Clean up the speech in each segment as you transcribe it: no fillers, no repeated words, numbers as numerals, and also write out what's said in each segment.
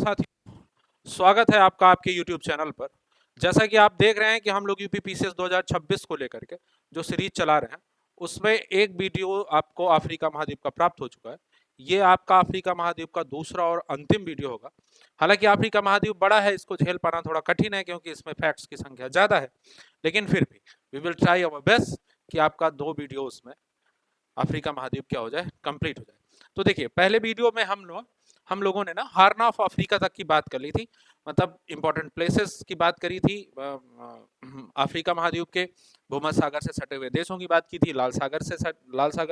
साथियों, स्वागत है आपका आपके YouTube चैनल पर। जैसा कि आप देख रहे हैं कि हम लोग यूपी पीसीएस 2026 को लेकर के जो सीरीज चला रहे हैं, उसमें एक वीडियो आपको अफ्रीका महाद्वीप का प्राप्त हो चुका है। ये आपका अफ्रीका महाद्वीप का दूसरा और अंतिम वीडियो होगा। हालांकि अफ्रीका महाद्वीप बड़ा है, इसको झेल पाना थोड़ा कठिन है क्योंकि इसमें फैक्ट्स की संख्या ज़्यादा है, लेकिन फिर भी we will try our best कि आपका 2 वीडियो उसमें अफ्रीका महाद्वीप क्या हो जाए, कंप्लीट हो जाए। तो देखिए, पहले वीडियो में हम लोगों ने ना हार्न ऑफ अफ्रीका तक की बात कर ली थी, मतलब इंपॉर्टेंट प्लेसेस की बात करी थी। अफ्रीका महाद्वीप के भूमध्य सागर से सटे हुए देशों की बात की थी, लाल सागर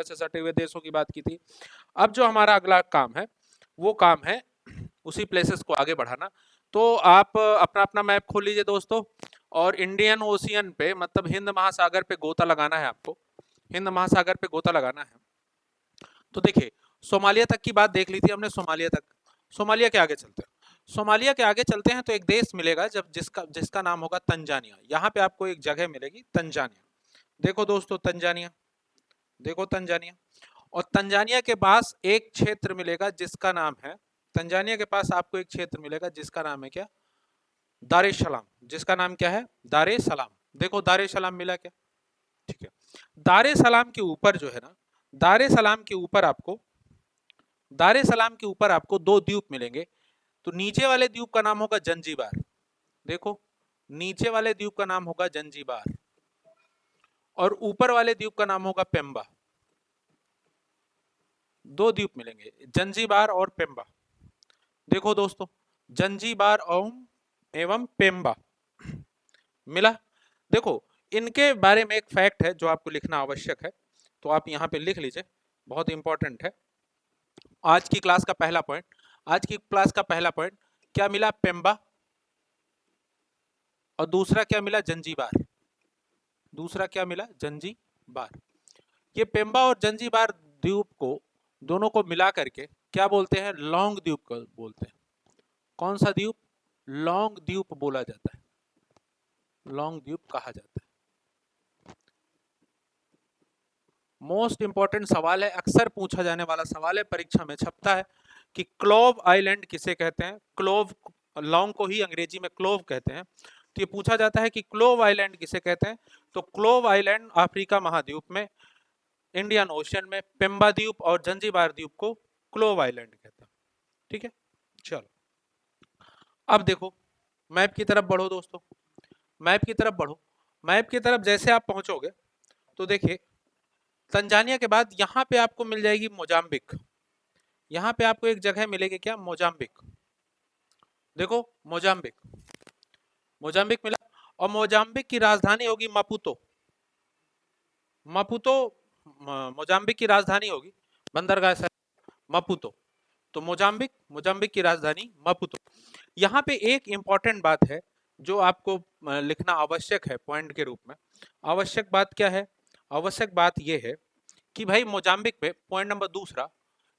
से सटे हुए देशों की बात की थी। अब जो हमारा अगला काम है, वो काम है उसी प्लेसेस को आगे बढ़ाना। तो आप अपना अपना मैप खोल लीजिए दोस्तों, और इंडियन ओशियन पे, मतलब हिंद महासागर पे गोता लगाना है आपको। हिंद महासागर पे गोता लगाना है। तो देखिए, सोमालिया तक की बात देख ली थी हमने। सोमालिया तक, सोमालिया के आगे चलते हैं। सोमालिया के आगे चलते हैं तो एक देश मिलेगा जब जिसका जिसका नाम होगा तंजानिया। यहाँ पे आपको एक जगह मिलेगी तंजानिया। देखो दोस्तों, तंजानिया, देखो तंजानिया। और तंजानिया के पास एक क्षेत्र मिलेगा जिसका नाम है, तंजानिया के पास आपको एक क्षेत्र मिलेगा जिसका नाम है क्या, दारे सलाम। जिसका नाम क्या है, दारे सलाम। देखो दारे सलाम मिला क्या, ठीक है। दारे सलाम के ऊपर जो है ना, दारे सलाम के ऊपर आपको, दारे सलाम के ऊपर आपको 2 द्वीप मिलेंगे। तो नीचे वाले द्वीप का नाम होगा जंजीबार। देखो, नीचे वाले द्वीप का नाम होगा जंजीबार, और ऊपर वाले द्वीप का नाम होगा पेम्बा। 2 द्वीप मिलेंगे, जंजीबार और पेम्बा। देखो दोस्तों, जंजीबार एवं पेम्बा मिला। देखो, इनके बारे में एक फैक्ट है जो आपको लिखना आवश्यक है, तो आप यहाँ पे लिख लीजिए, बहुत इंपॉर्टेंट है। आज की क्लास का पहला पॉइंट, आज की क्लास का पहला पॉइंट क्या मिला, पेम्बा। और दूसरा क्या मिला, जंजीबार। दूसरा क्या मिला, जंजीबार। ये पेम्बा और जंजीबार द्वीप को, दोनों को मिला करके क्या बोलते हैं, लौंग द्वीप को बोलते हैं। कौन सा द्वीप, लौंग द्वीप बोला जाता है, लौंग द्वीप कहा जाता है। मोस्ट इंपॉर्टेंट सवाल है, अक्सर पूछा जाने वाला सवाल है, परीक्षा में छपता है कि क्लोव आइलैंड किसे कहते हैं। क्लोव, लौंग को ही अंग्रेजी में क्लोव कहते हैं। तो ये पूछा जाता है कि क्लोव आइलैंड किसे कहते हैं। तो क्लोव आइलैंड अफ्रीका महाद्वीप में, इंडियन ओशियन में, पेम्बा द्वीप और जंजीबार द्वीप को क्लोव आइलैंड कहते हैं। ठीक है, चलो अब देखो, मैप की तरफ बढ़ो दोस्तों, मैप की तरफ बढ़ो। मैप की तरफ जैसे आप पहुंचोगे तो देखिए, तंजानिया के बाद यहाँ पे आपको मिल जाएगी मोजाम्बिक। यहाँ पे आपको एक जगह मिलेगी क्या, मोजाम्बिक। देखो मोजाम्बिक, मोजाम्बिक मिला। और मोजाम्बिक की राजधानी होगी मपुतो। मपुतो मोजाम्बिक की राजधानी होगी, बंदरगाह शहर मपुतो। तो मोजाम्बिक, मोजाम्बिक की राजधानी मपुतो। यहाँ पे एक इंपॉर्टेंट बात है जो आपको लिखना आवश्यक है पॉइंट के रूप में। आवश्यक बात क्या है, आवश्यक बात यह है कि भाई मोजाम्बिक पे, पॉइंट नंबर दूसरा,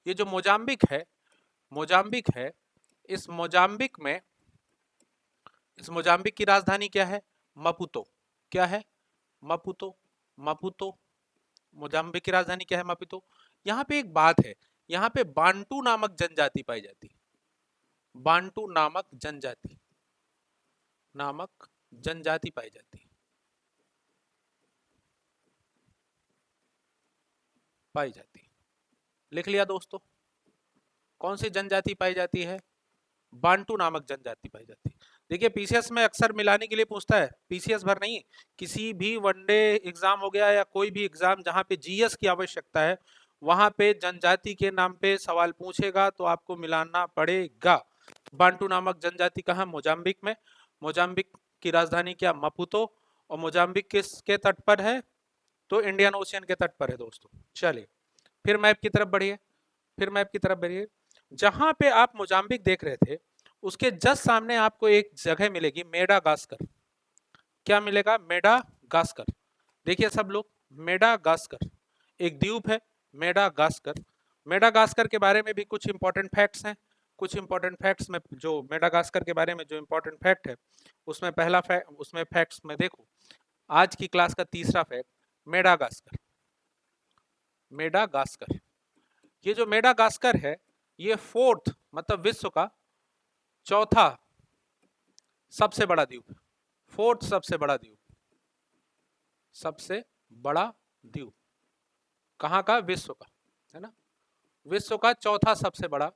ये जो मोजाम्बिक है, मोजाम्बिक है, इस मोजाम्बिक में, इस मोजाम्बिक की राजधानी क्या है, मपुतो। क्या है, मपुतो, मपुतो। मोजाम्बिक की राजधानी क्या है, मपुतो। यहाँ पे एक बात है, यहाँ पे बांटू नामक जनजाति पाई जाती है। बांटू नामक जनजाति, नामक जनजाति पाई जाती है, पाई जाती है। लिख लिया दोस्तों, कौन सी जनजाति पाई जाती है, बांटू नामक जनजाति पाई जाती है। देखिए, पीसीएस में अक्सर मिलाने के लिए पूछता है, पीसीएस भर नहीं, किसी भी वनडे एग्जाम हो गया या कोई भी एग्जाम जहाँ पे जीएस की आवश्यकता है, वहां पे जनजाति के नाम पे सवाल पूछेगा तो आपको मिलाना पड़ेगा। बांटू नामक जनजाति कहाँ, मोजाम्बिक में। मोजाम्बिक की राजधानी क्या, मपुतो। और मोजाम्बिक किसके तट पर है, तो इंडियन ओशियन के तट पर है दोस्तों। चलिए फिर मैप की तरफ बढ़िए, फिर मैप की तरफ बढ़िए। जहां पे आप मोजाम्बिक देख रहे थे, उसके जस्ट सामने आपको एक जगह मिलेगी, मेडागास्कर। क्या मिलेगा, मेडागास्कर। देखिए सब लोग, मेडागास्कर एक द्वीप है, मेडागास्कर। मेडागास्कर के बारे में भी कुछ इंपॉर्टेंट फैक्ट्स हैं। कुछ इंपॉर्टेंट फैक्ट्स में, जो मेडागास्कर के बारे में जो इंपॉर्टेंट फैक्ट है, उसमें पहला फैक्ट, उसमें फैक्ट्स में देखो, आज की क्लास का तीसरा फैक्ट, मेडागास्कर। मेडागास्कर, ये जो मेडागास्कर है, ये 4th, मतलब विश्व का चौथा सबसे बड़ा द्वीप, फोर्थ सबसे बड़ा द्वीप, सबसे बड़ा द्वीप कहाँ का? विश्व का, है ना, विश्व का चौथा सबसे बड़ा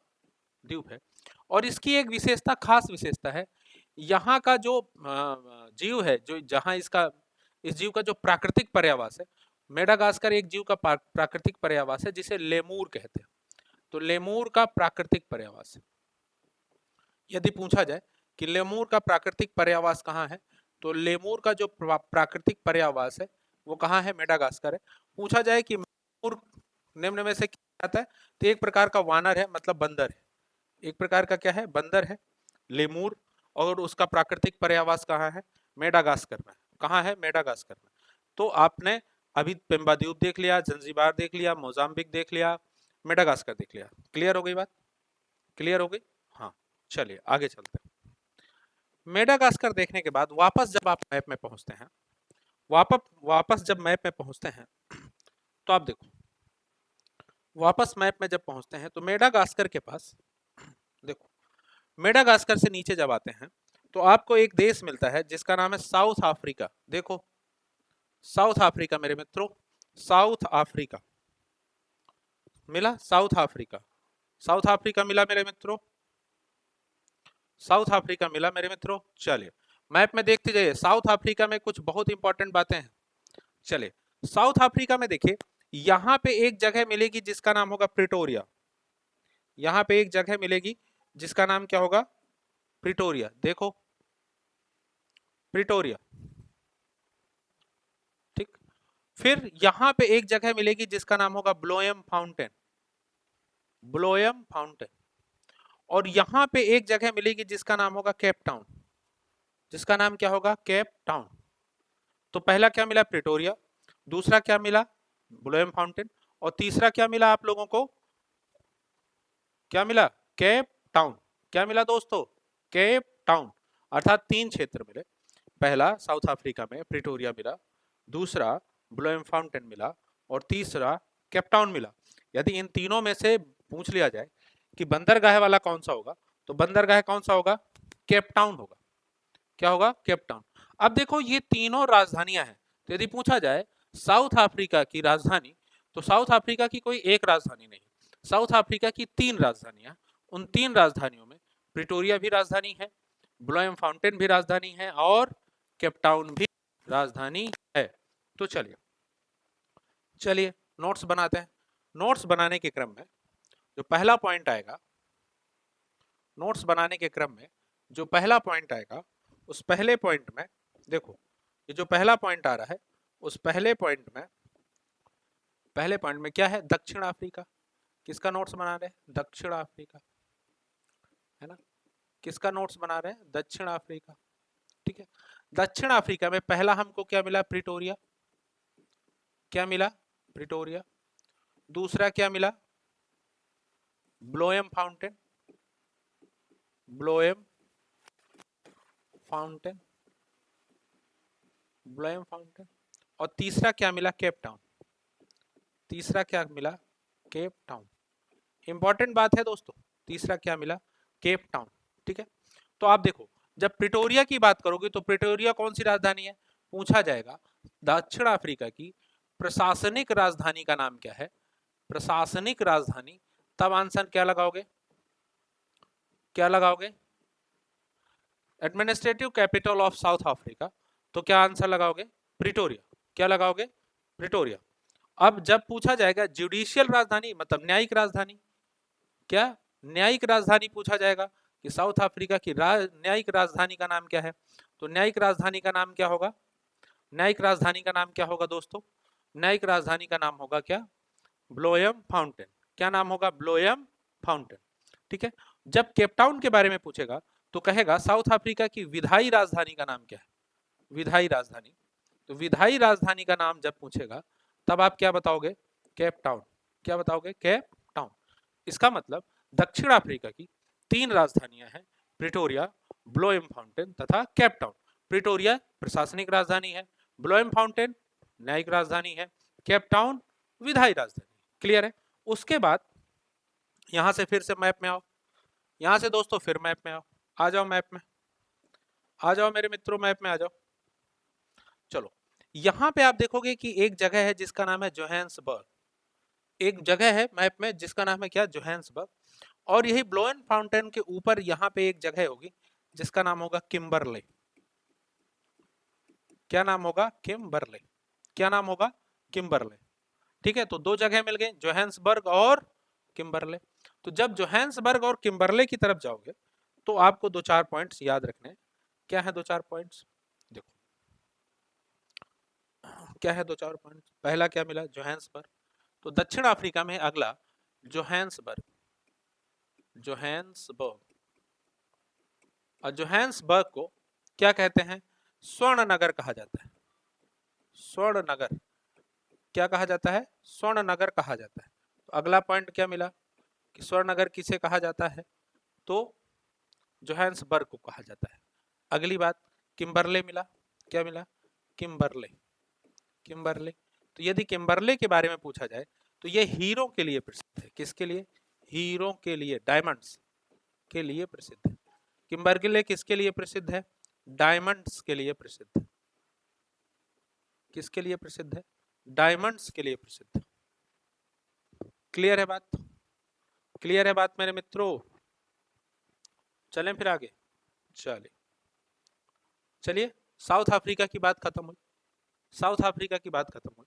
द्वीप है। और इसकी एक विशेषता, खास विशेषता है, यहाँ का जो जीव है, जो जहाँ इसका, इस जीव का जो प्राकृतिक पर्यावास है, मेडागास्कर एक जीव का प्राकृतिक पर्यावास है जिसे लेमूर कहते हैं। तो लेमूर का प्राकृतिक पर्यावास है। यदि पूछा जाए कि लेमूर का प्राकृतिक पर्यावास कहाँ है, तो लेमूर का जो प्राकृतिक पर्यावास है वो कहाँ है? मेडागास्कर है। पूछा जाए कि लेमूर निम्न में से क्या आता है, तो एक प्रकार का वानर है, मतलब बंदर है, एक प्रकार का क्या है? बंदर है लेमूर। और उसका प्राकृतिक पर्यावास कहाँ है? मेडागास्कर में। कहाँ है? मेडागास्कर में। तो आपने अभी पेम्बा द्वीप देख लिया, जंजीबार देख लिया, मोजाम्बिक देख लिया, मेडागास्कर देख लिया। क्लियर हो गई बात? क्लियर हो गई? हाँ, चलिए आगे चलते हैं। मेडागास्कर देखने के बाद वापस जब आप मैप में पहुंचते हैं, वापस जब मैप में पहुंचते हैं, तो आप देखो, वापस मैप में जब पहुंचते हैं तो मेडागास्कर के पास देखो, मेडागास्कर से नीचे जब आते हैं तो आपको एक देश मिलता है जिसका नाम है साउथ अफ्रीका। देखो, साउथ अफ्रीका मेरे मित्रों, साउथ अफ्रीका मिला, साउथ अफ्रीका, साउथ अफ्रीका मिला मेरे मित्रों, साउथ अफ्रीका मिला मेरे मित्रों। चलिए मैप में देखते जाइए, साउथ अफ्रीका में कुछ बहुत इंपॉर्टेंट बातें हैं। चलिए साउथ अफ्रीका में देखिए, यहां पे एक जगह मिलेगी जिसका नाम होगा प्रिटोरिया। यहां पे एक जगह मिलेगी जिसका नाम क्या होगा? प्रिटोरिया। देखो प्रिटोरिया, ठीक। फिर यहां पे एक जगह मिलेगी जिसका नाम होगा ब्लोएम फाउंटेन, ब्लोएम फाउंटेन। और यहां पे एक जगह मिलेगी जिसका नाम होगा केप टाउन, जिसका नाम क्या होगा? Cape Town. तो पहला क्या मिला? प्रिटोरिया, दूसरा क्या मिला? ब्लोएम फाउंटेन, और तीसरा क्या मिला आप लोगों को? क्या मिला? Cape Town. क्या मिला दोस्तों? Cape Town. अर्थात 3 क्षेत्र मिले। पहला साउथ अफ्रीका में प्रिटोरिया मिला, दूसरा ब्लोएम फाउंटेन मिला, और तीसरा केप टाउन मिला। यदि इन तीनों में से पूछ लिया जाए कि बंदरगाह वाला कौन सा होगा, तो बंदरगाह कौन सा होगा? केप टाउन होगा। क्या होगा? Cape Town. अब देखो ये तीनों राजधानियां हैं, तो यदि पूछा जाए साउथ अफ्रीका की राजधानी, तो साउथ अफ्रीका की कोई एक राजधानी नहीं, साउथ अफ्रीका की 3 राजधानियां। उन 3 राजधानियों में प्रिटोरिया भी राजधानी है, ब्लोएम फाउंटेन भी राजधानी है, और केप टाउन भी राजधानी है। तो चलिए चलिए नोट्स बनाते हैं। नोट्स बनाने के क्रम में जो पहला पॉइंट आएगा, नोट्स बनाने के क्रम में जो पहला पॉइंट आएगा, उस पहले पॉइंट में देखो, ये जो पहला पॉइंट आ रहा है, उस पहले पॉइंट में क्या है? दक्षिण अफ्रीका। किसका नोट्स बना रहे हैं? दक्षिण अफ्रीका, है ना। किसका नोट्स बना रहे हैं? दक्षिण अफ्रीका, ठीक है। दक्षिण अफ्रीका में पहला हमको क्या मिला? प्रिटोरिया। क्या मिला? प्रिटोरिया। दूसरा क्या मिला? ब्लोएम फाउंटेन, ब्लोएम फाउंटेन, ब्लोएम फाउंटेन। और तीसरा क्या मिला? Cape Town. तीसरा क्या मिला? Cape Town. इंपॉर्टेंट बात है दोस्तों, तीसरा क्या मिला? केप टाउन, ठीक है। तो आप देखो, जब प्रिटोरिया की बात करोगे तो प्रिटोरिया कौन सी राजधानी है? पूछा जाएगा दक्षिण अफ्रीका की प्रशासनिक राजधानी का नाम क्या है? प्रशासनिक राजधानी, तब आंसर क्या लगाओगे? क्या लगाओगे? Administrative capital of south Africa, तो क्या आंसर लगाओगे? प्रिटोरिया। क्या लगाओगे? प्रिटोरिया। अब जब पूछा जाएगा जुडिशियल राजधानी, मतलब न्यायिक राजधानी, क्या न्यायिक राजधानी पूछा जाएगा कि साउथ अफ्रीका की न्यायिक राजधानी का नाम क्या है, तो न्यायिक राजधानी का नाम क्या होगा? न्यायिक राजधानी का नाम क्या होगा दोस्तों? न्यायिक राजधानी का नाम होगा क्या? ब्लोएम फाउंटेन। क्या नाम होगा? ब्लोएम फाउंटेन, ठीक है। जब केपटाउन के बारे में पूछेगा तो कहेगा साउथ अफ्रीका की विधायी राजधानी का नाम क्या है? विधायी राजधानी। तो विधायी राजधानी का नाम जब पूछेगा तब आप क्या बताओगे? Cape Town. क्या बताओगे? Cape Town. इसका मतलब दक्षिण अफ्रीका की 3 राजधानियां हैं, प्रिटोरिया, ब्लोएम फाउंटेन तथा केप टाउन। प्रिटोरिया प्रशासनिक राजधानी है, ब्लोएम फाउंटेन न्यायिक राजधानी है, केप टाउन विधायी राजधानी। क्लियर है? उसके बाद यहां से फिर से मैप में आओ, यहां से दोस्तों फिर मैप में आओ। आ जाओ मैप में, आ जाओ मेरे मित्रों, मैप में आ जाओ। चलो, यहाँ पे आप देखोगे कि एक जगह है जिसका नाम है जोहान्सबर्ग। एक जगह है मैप में जिसका नाम है क्या, जोहान्सबर्ग। और यही ब्लोएन फाउंटेन के ऊपर यहाँ पे एक जगह होगी जिसका नाम होगा किम्बरले। क्या नाम होगा, किम्बरले। क्या नाम होगा, किम्बरले। ठीक है, तो दो जगह मिल गई, जोहान्सबर्ग और किम्बरले। तो जब जोहान्सबर्ग और किम्बरले की तरफ जाओगे तो आपको दो चार पॉइंट्स याद रखने हैं। क्या है दो चार पॉइंट्स, देखो क्या है दो चार पॉइंट्स। पहला क्या मिला, जोहान्सबर्ग। तो दक्षिण अफ्रीका में अगला जोहान्सबर्ग, जोहान्सबर्ग। और जोहान्सबर्ग को क्या कहते हैं, स्वर्ण नगर कहा जाता है। स्वर्ण नगर, क्या कहा जाता है, स्वर्ण नगर कहा जाता है। तो अगला पॉइंट क्या मिला कि स्वर्ण नगर किसे कहा जाता है, तो जोहान्सबर्ग को कहा जाता है। अगली बात, किम्बरले मिला। क्या मिला, किम्बरले। किम्बरले, तो यदि किम्बरले के बारे में पूछा जाए तो ये हीरो के लिए प्रसिद्ध है। किसके लिए, हीरो के लिए, डायमंड्स के लिए प्रसिद्ध है। किम्बरले किसके लिए प्रसिद्ध है, डायमंड्स के लिए प्रसिद्ध है। किसके लिए प्रसिद्ध है, डायमंड्स के लिए प्रसिद्ध है। क्लियर है बात, क्लियर है बात मेरे मित्रों। चलें फिर आगे, चलिए चलिए। साउथ अफ्रीका की बात खत्म हुई, साउथ अफ्रीका की बात खत्म हुई।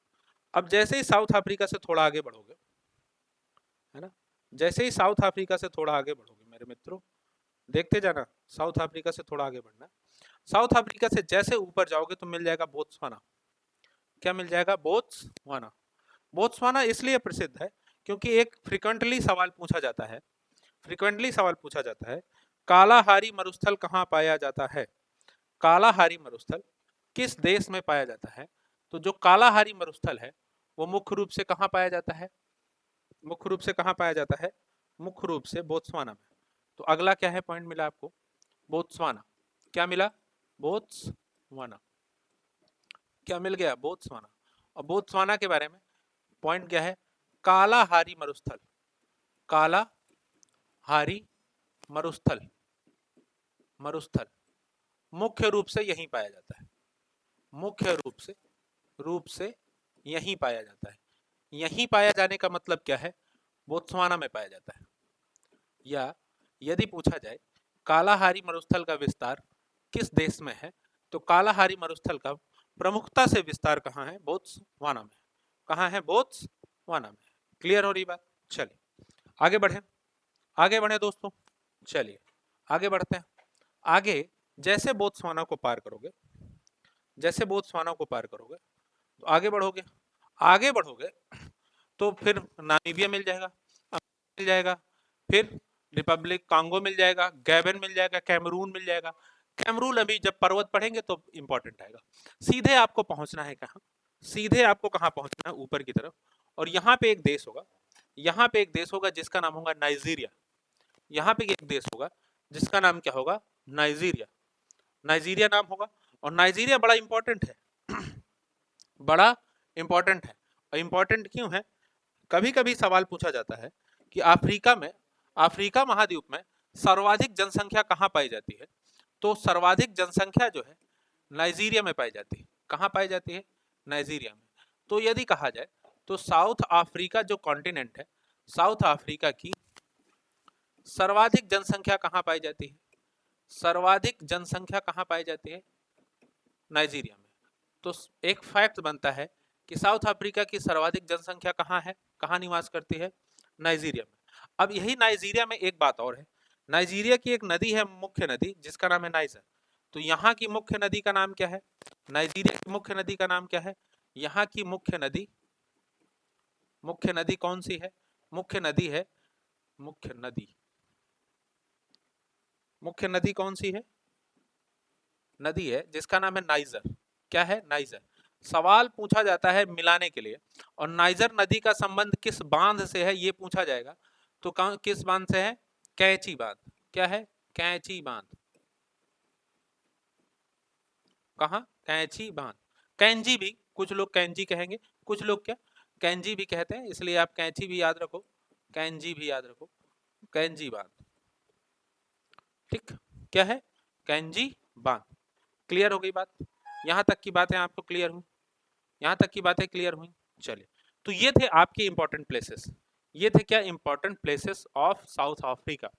अब जैसे ही साउथ अफ्रीका से थोड़ा आगे बढ़ोगे, है ना, जैसे ही साउथ अफ्रीका से थोड़ा आगे बढ़ोगे मेरे मित्रों, देखते जाना, साउथ अफ्रीका से थोड़ा आगे बढ़ना। साउथ अफ्रीका से जैसे ऊपर जाओगे तो मिल जाएगा बोत्सवाना। क्या मिल जाएगा, बोत्सवाना। बोत्सवाना इसलिए प्रसिद्ध है क्योंकि एक फ्रिक्वेंटली सवाल पूछा जाता है, फ्रिक्वेंटली सवाल पूछा जाता है, कालाहारी मरुस्थल कहाँ पाया जाता है। कालाहारी मरुस्थल किस देश में पाया जाता है। तो जो कालाहारी मरुस्थल है वो मुख्य रूप से कहाँ पाया जाता है, मुख्य रूप से कहाँ पाया जाता है, मुख्य रूप से बोत्सवाना में। तो अगला क्या है पॉइंट मिला आपको, बोत्सवाना। क्या मिला, बोत्सवाना। क्या मिल गया, बोत्सवाना। और बोत्सवाना के बारे में पॉइंट क्या है, कालाहारी मरुस्थल। कालाहारी मरुस्थल, मरुस्थल मुख्य रूप से यहीं पाया जाता है। मुख्य रूप से यहीं पाया जाता है। यहीं पाया जाने का मतलब क्या है, बोत्सवाना में पाया जाता है। या यदि पूछा जाए कालाहारी मरुस्थल का विस्तार किस देश में है, तो कालाहारी मरुस्थल का प्रमुखता से विस्तार कहाँ है, बोत्सवाना में। कहाँ है, बोत्सवाना में। क्लियर हो रही बात, चलिए आगे बढ़े, आगे बढ़े दोस्तों, चलिए आगे बढ़ते हैं। आगे जैसे बोत्सवाना को पार करोगे, जैसे बोत्सवाना को पार करोगे तो आगे बढ़ोगे, आगे बढ़ोगे तो फिर नामीबिया मिल जाएगा, मिल जाएगा, फिर रिपब्लिक कांगो मिल जाएगा, गैबन मिल जाएगा, कैमरून मिल जाएगा। कैमरून अभी जब पर्वत पढ़ेंगे तो इंपॉर्टेंट आएगा। सीधे आपको पहुंचना है कहाँ, सीधे आपको कहाँ पहुंचना है, ऊपर की तरफ। और यहाँ पे एक देश होगा, यहाँ पे एक देश होगा जिसका नाम होगा नाइजीरिया। यहाँ पे एक देश होगा जिसका नाम क्या होगा, नाइजीरिया। नाइजीरिया नाम होगा। और नाइजीरिया बड़ा इंपॉर्टेंट है, बड़ा इंपॉर्टेंट है। और इंपॉर्टेंट क्यों है, कभी कभी सवाल पूछा जाता है कि अफ्रीका में, अफ्रीका महाद्वीप में सर्वाधिक जनसंख्या कहाँ पाई जाती है। तो सर्वाधिक जनसंख्या जो है नाइजीरिया में पाई जाती है। कहाँ पाई जाती है, नाइजीरिया में। तो यदि कहा जाए तो साउथ अफ्रीका जो कॉन्टिनेंट है, साउथ अफ्रीका की सर्वाधिक जनसंख्या कहाँ पाई जाती है, सर्वाधिक जनसंख्या कहाँ पाई जाती है, नाइजीरिया में। तो एक फैक्ट बनता है कि साउथ अफ्रीका की सर्वाधिक जनसंख्या कहाँ है, कहाँ निवास करती है, नाइजीरिया में। अब यही नाइजीरिया में एक बात और है, नाइजीरिया की एक नदी है, मुख्य नदी, जिसका नाम है नाइजर। तो यहाँ की मुख्य नदी का नाम क्या है, नाइजीरिया की मुख्य नदी का नाम क्या है, यहाँ की मुख्य नदी, मुख्य नदी कौन सी है, मुख्य नदी है, मुख्य नदी, मुख्य नदी कौन सी है, नदी है जिसका नाम है नाइजर। क्या है, नाइजर। सवाल पूछा जाता है मिलाने के लिए, और नाइजर नदी का संबंध किस बांध से है ये पूछा जाएगा, तो किस बांध से है, कैची बांध। क्या है, कैची बांध। कहा, कैची बांध। कैंजी भी, कुछ लोग कैंजी कहेंगे, कुछ लोग क्या कैंजी भी कहते हैं, इसलिए आप कैंची भी याद रखो, कैंजी भी याद रखो, कैंजी बांध। ठीक, क्या है? कैंजी बांध। क्लियर हो गई बात? यहाँ तक की बातें आपको क्लियर हुई? यहाँ तक की बातें क्लियर हुई? चलिए, तो ये थे आपके इंपॉर्टेंट प्लेसेस। ये थे क्या? Important places of south Africa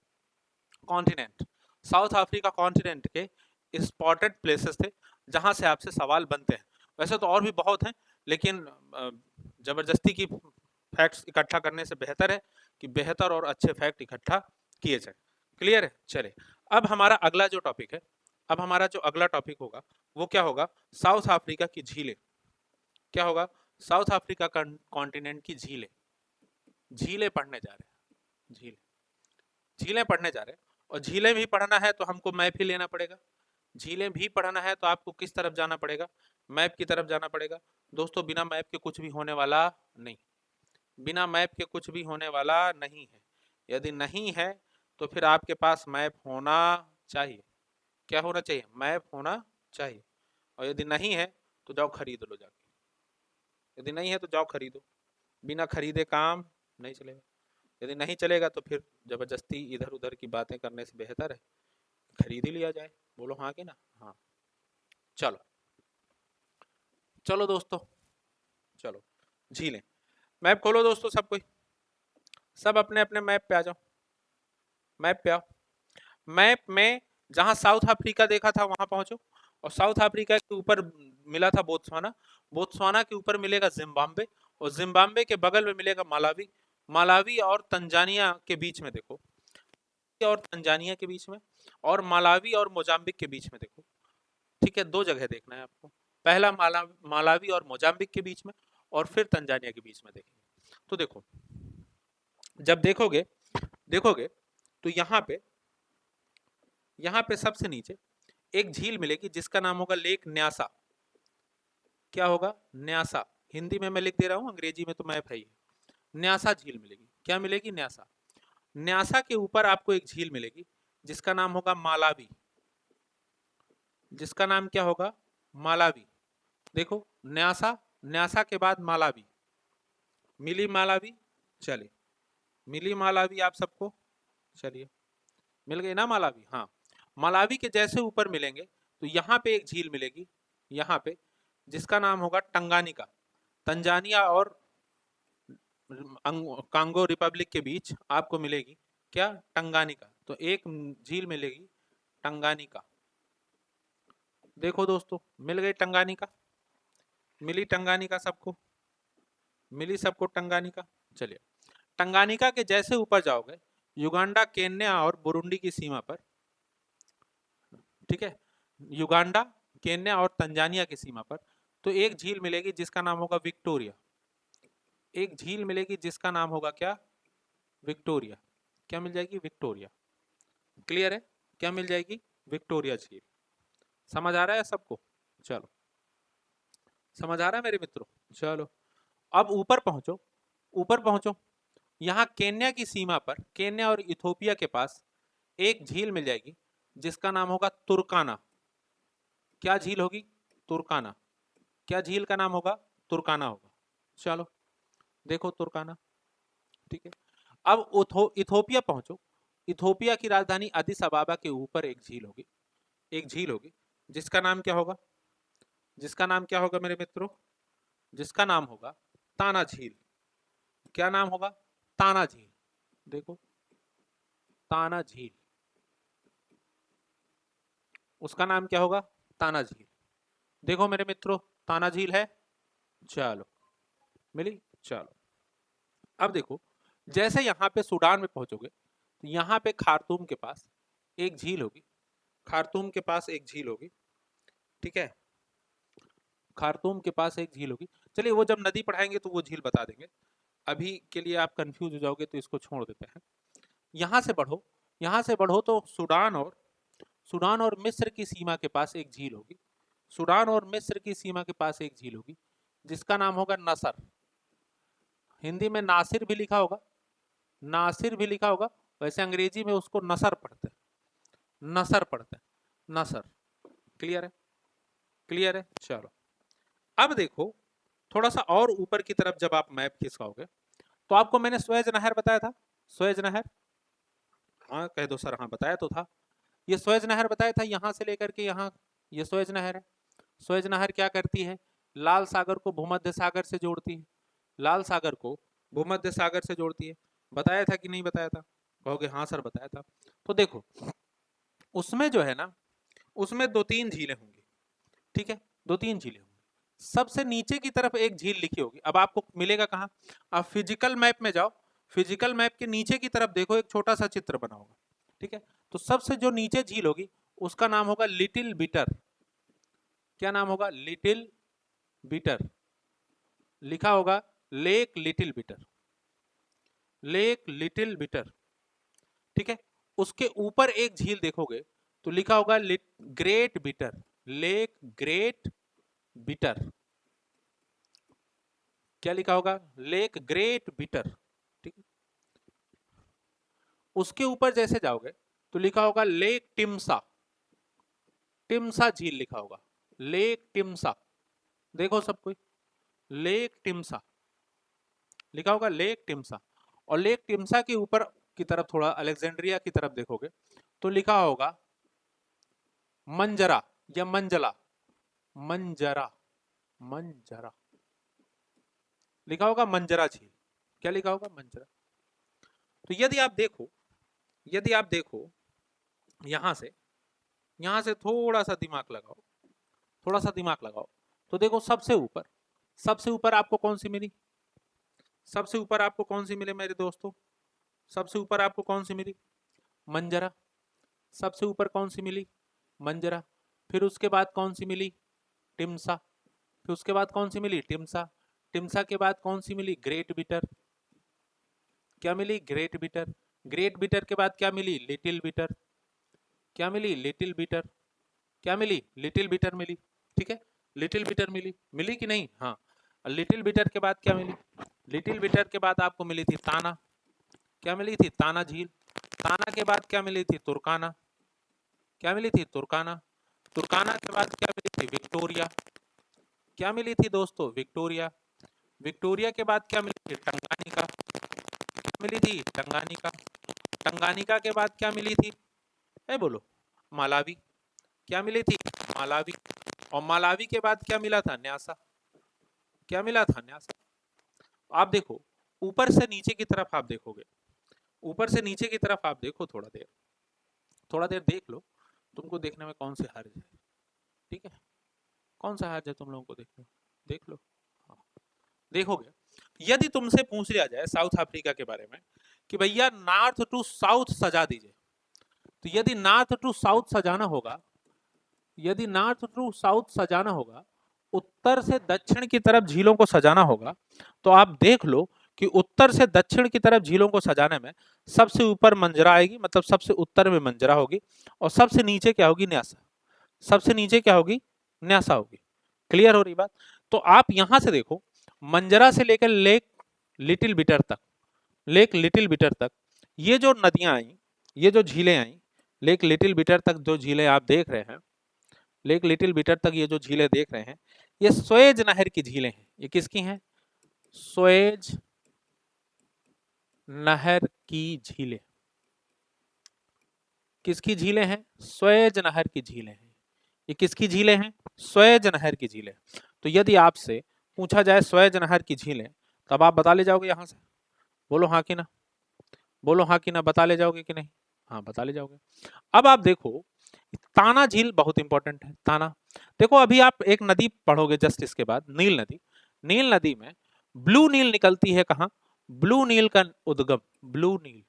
continent. South Africa continent के इंपॉर्टेंट प्लेसेस थे जहां से आपसे सवाल बनते हैं। वैसे तो और भी बहुत हैं, लेकिन जबरदस्ती की फैक्ट्स इकट्ठा करने से बेहतर है कि बेहतर और अच्छे फैक्ट इकट्ठा किए जाए। क्लियर है? चले, अब हमारा अगला जो टॉपिक है, अब हमारा जो अगला टॉपिक होगा वो क्या होगा? साउथ अफ्रीका की झीलें। क्या होगा? साउथ अफ्रीका कॉन्टिनेंट की झीलें। झीलें पढ़ने जा रहे हैं, झीलें पढ़ने जा रहे हैं। और झीलें भी पढ़ना है तो हमको मैप ही लेना पड़ेगा। झीलें भी पढ़ना है तो आपको किस तरफ जाना पड़ेगा? मैप की तरफ जाना पड़ेगा। दोस्तों, बिना मैप के कुछ भी होने वाला नहीं, बिना मैप के कुछ भी होने वाला नहीं है। यदि नहीं है तो फिर आपके पास मैप होना चाहिए। क्या होना चाहिए? मैप होना चाहिए। और यदि नहीं है तो जाओ खरीद लो जाके। यदि नहीं है तो जाओ खरीदो, बिना खरीदे काम नहीं चलेगा। यदि नहीं चलेगा तो फिर जबरदस्ती इधर उधर की बातें करने से बेहतर है खरीद ही लिया जाए। बोलो हाँ कि ना? हाँ। चलो चलो दोस्तों, चलो झीलें। मैप खोलो दोस्तों, सब कोई, सब अपने अपने मैप पे आ जाओ। मैप पे आओ। मैप में जहां साउथ अफ्रीका देखा था वहां पहुंचो। और साउथ अफ्रीका के ऊपर मिला था बोत्सवाना। बोत्सवाना के ऊपर मिलेगा जिम्बाब्वे। और जिम्बाब्वे के बगल में मिलेगा मालावी। मालावी और तंजानिया के बीच में देखो, और तंजानिया के बीच में, और मालावी और मोजाम्बिक के बीच में देखो। ठीक है, दो जगह देखना है आपको। पहला मालावी और मोजाम्बिक के बीच में, और फिर तंजानिया के बीच में देखेंगे। तो देखो, जब देखोगे देखोगे तो यहाँ पे सबसे नीचे एक झील मिलेगी जिसका नाम होगा लेक न्यासा। क्या होगा? न्यासा। हिंदी में मैं लिख दे रहा हूँ, अंग्रेजी में तो मैप है ही। न्यासा झील मिलेगी। क्या मिलेगी? न्यासा। न्यासा के ऊपर आपको एक झील मिलेगी जिसका नाम होगा मालावी। जिसका नाम क्या होगा? मालावी। देखो, न्यासा, न्यासा के बाद मालावी, मिली मालावी। चलिए, मिली मालावी आप सबको। चलिए, मिल गई ना मालावी? हाँ। मालावी के जैसे ऊपर मिलेंगे तो यहाँ पे एक झील मिलेगी, यहाँ पे, जिसका नाम होगा टंगानिका। तंजानिया और कांगो रिपब्लिक के बीच आपको मिलेगी क्या? टंगानिका। तो एक झील मिलेगी टंगानिका। देखो दोस्तों, मिल गई टंगानिका। मिली टंगानिका सबको? मिली सबको टंगानिका? चलिए, टंगानिका के जैसे ऊपर जाओगे, युगांडा, केन्या और बुरुंडी की सीमा पर, ठीक है, युगांडा, केन्या और तंजानिया की सीमा पर, तो एक झील मिलेगी जिसका नाम होगा विक्टोरिया। एक झील मिलेगी जिसका नाम होगा क्या? विक्टोरिया। क्या मिल जाएगी? विक्टोरिया। क्लियर है? क्या मिल जाएगी? विक्टोरिया झील। समझ आ रहा है सबको? चलो, समझ आ रहा है मेरे मित्रों? चलो, अब ऊपर पहुंचो, ऊपर पहुंचो। यहाँ केन्या की सीमा पर, केन्या और इथोपिया के पास एक झील मिल जाएगी जिसका नाम होगा तुर्काना। क्या झील होगी? तुर्काना। क्या झील का नाम होगा? तुर्काना होगा। चलो, देखो तुर्काना। ठीक है, अब इथोपिया पहुंचो। इथोपिया की राजधानी अदिस अबाबा के ऊपर एक झील होगी, एक झील होगी जिसका नाम क्या होगा? जिसका नाम क्या होगा मेरे मित्रों? जिसका नाम होगा ताना झील। क्या नाम होगा? ताना झील। देखो, ताना झील, उसका नाम क्या होगा? ताना झील। देखो मेरे मित्रों, ताना झील है। चलो, मिली। चलो, अब देखो, जैसे यहाँ पे सूडान में पहुंचोगे तो यहाँ पे खार्तूम के पास एक झील होगी। खार्तूम के पास एक झील होगी। ठीक है, खार्तूम के पास एक झील होगी। चलिए, वो जब नदी पढ़ाएंगे तो वो झील बता देंगे। अभी के लिए आप कंफ्यूज हो जाओगे तो इसको छोड़ देते हैं। यहाँ से बढ़ो, यहाँ से बढ़ो तो सूडान और मिस्र की सीमा के पास एक झील होगी। सूडान और मिस्र की सीमा के पास एक झील होगी जिसका नाम होगा नसर। हिंदी में नासिर भी लिखा होगा, नासिर भी लिखा होगा, वैसे अंग्रेजी में उसको नसर पढ़ते हैं, नसर पढ़ते हैं, नसर। क्लियर है? क्लियर है? चलो, अब देखो, थोड़ा सा और ऊपर की तरफ जब आप मैप खिसकाओगे तो आपको मैंने स्वेज नहर बताया था। स्वेज नहर, हाँ कह दो सर, हाँ बताया तो था। ये स्वेज नहर बताया था, यहां से लेकर के यहाँ ये स्वेज नहर है। स्वेज नहर क्या करती है, लाल सागर को भूमध्य सागर से जोड़ती है, लाल सागर को भूमध्य सागर से जोड़ती है। बताया था कि नहीं बताया था? कहोगे हाँ सर बताया था। तो देखो उसमें जो है ना, उसमें 2-3 झीलें होंगी, ठीक है, 2-3 झीलें होंगी। सबसे नीचे की तरफ एक झील लिखी होगी। अब आपको मिलेगा कहाँ? आप फिजिकल मैप में जाओ, फिजिकल मैप के नीचे की तरफ देखो, एक छोटा सा चित्र बना होगा, ठीक है। तो सबसे जो नीचे झील होगी उसका नाम होगा लिटिल बिटर। क्या नाम होगा? Little bitter. लिखा होगा lake little bitter, lake little bitter, ठीक है। उसके ऊपर एक झील देखोगे तो लिखा होगा great bitter, lake great bitter. क्या लिखा होगा? लेक ग्रेट बिटर, ठीक है। उसके ऊपर जैसे जाओगे तो लिखा होगा लेक टिम्सा, टिम्सा झील लिखा होगा, लेक टिम्सा। देखो सब कोई, लेक टिम्सा लिखा होगा, लेक टिम्सा। और लेक टिम्सा के ऊपर की तरफ थोड़ा अलेक्जेंड्रिया की तरफ देखोगे तो लिखा होगा मंजरा या मंजला, मंजरा, मंजरा लिखा होगा, मंजरा झील। क्या लिखा होगा? मंजरा। तो यदि आप देखो, यदि आप देखो यहां से थोड़ा सा दिमाग लगाओ, थोड़ा सा दिमाग लगाओ, तो देखो सबसे ऊपर, सबसे ऊपर आपको कौन सी मिली? सबसे ऊपर आपको कौन सी मिले मेरे दोस्तों? सबसे ऊपर आपको कौन सी मिली? मंजरा। सबसे ऊपर कौन सी मिली? मंजरा। फिर उसके बाद कौन सी मिली? टिम्सा। फिर उसके बाद कौन सी मिली? टिम्सा। टिम्सा के बाद कौन सी मिली? Great bitter. क्या मिली? Great bitter. ग्रेट बिटर के बाद क्या मिली? Little bitter. क्या मिली? Little bitter. क्या मिली? लिटिल बिटर मिली, ठीक है। लिटिल बिटर मिली, मिली कि नहीं? हाँ। लिटिल बिटर के बाद क्या मिली? लिटिल बिटर के बाद आपको मिली थी ताना। क्या मिली थी? ताना झील। ताना के बाद क्या मिली थी? तुर्काना। क्या मिली थी? तुर्काना। तुर्काना के बाद क्या मिली थी? विक्टोरिया। क्या मिली थी दोस्तों? विक्टोरिया। विक्टोरिया के बाद क्या मिली थी? टंगानिका। क्या मिली थी? टंगानिका। टंगानिका के बाद क्या मिली थी? ए बोलो। मालावी। क्या मिली थी? मालावी। और मालावी के बाद क्या मिला था? न्यासा। क्या मिला था? न्यासा। आप देखो ऊपर से नीचे की तरफ आप देखोगे, ऊपर से नीचे की तरफ आप देखो, थोड़ा देर देख लो, तुमको देखने में कौन से हर्ज है, ठीक है। कौन सा हर्ज है तुम लोगों को देखने में? देख लो। हाँ। देखोगे यदि तुमसे पूछ लिया जाए साउथ अफ्रीका के बारे में कि भैया नॉर्थ टू साउथ सजा दीजिए, तो यदि नॉर्थ टू साउथ सजाना होगा, यदि नॉर्थ टू साउथ सजाना होगा, उत्तर से दक्षिण की तरफ झीलों को सजाना होगा, तो आप देख लो कि उत्तर से दक्षिण की तरफ झीलों को सजाने में सबसे ऊपर मंजरा आएगी, मतलब सबसे उत्तर में मंजरा होगी, और सबसे नीचे क्या होगी? न्यासा। सबसे नीचे क्या होगी? न्यासा होगी। क्लियर हो रही बात? तो आप यहां से देखो, मंजरा से लेकर लेक लिटिल बिटर तक, लेक लिटिल बिटर तक ये जो नदियां आई, ये जो झीलें आई, लेक लिटिल बिटर तक जो झीलें आप देख रहे हैं, लेक लिटिल बिटर तक ये जो झीलें देख रहे हैं, ये स्वेज नहर की झीलें हैं। ये किसकी हैं? स्वेज नहर की झीलें। किसकी झीलें हैं? स्वेज नहर की झीलें हैं। ये किसकी झीलें हैं? स्वेज नहर की झीलें। तो यदि आपसे पूछा जाए स्वेज नहर की झीलें, तब आप बता ले जाओगे यहां से? बोलो हाँ कि ना, बोलो हाँ कि ना, बता ले जाओगे कि नहीं? हाँ बता ले जाओगे। अब आप देखो ताना झील बहुत इंपॉर्टेंट है। ताना देखो, अभी आप एक नदी पढ़ोगे जस्ट इसके बाद, नील नदी। नील नदी में ब्लू नील निकलती है कहाँ? ब्लू नील का उद्गम, ब्लू नील।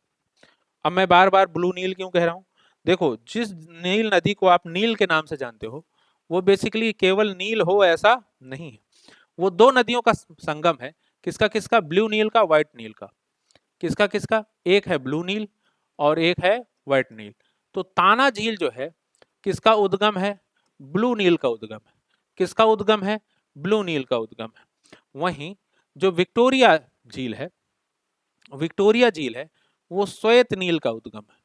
अब मैं बार बार ब्लू नील क्यों कह रहा हूं? देखो जिस नील नदी को आप नील के नाम से जानते हो, वो बेसिकली केवल नील हो ऐसा नहीं है। वो दो नदियों का संगम है। किसका किसका? ब्लू नील का, व्हाइट नील का। किसका किसका? एक है ब्लू नील और एक है व्हाइट नील। तो ताना झील जो है किसका उद्गम है? ब्लू नील का उद्गम है। किसका उद्गम है? ब्लू नील का उद्गम है। वहीं जो विक्टोरिया झील है, विक्टोरिया झील है, वो श्वेत नील का उद्गम है।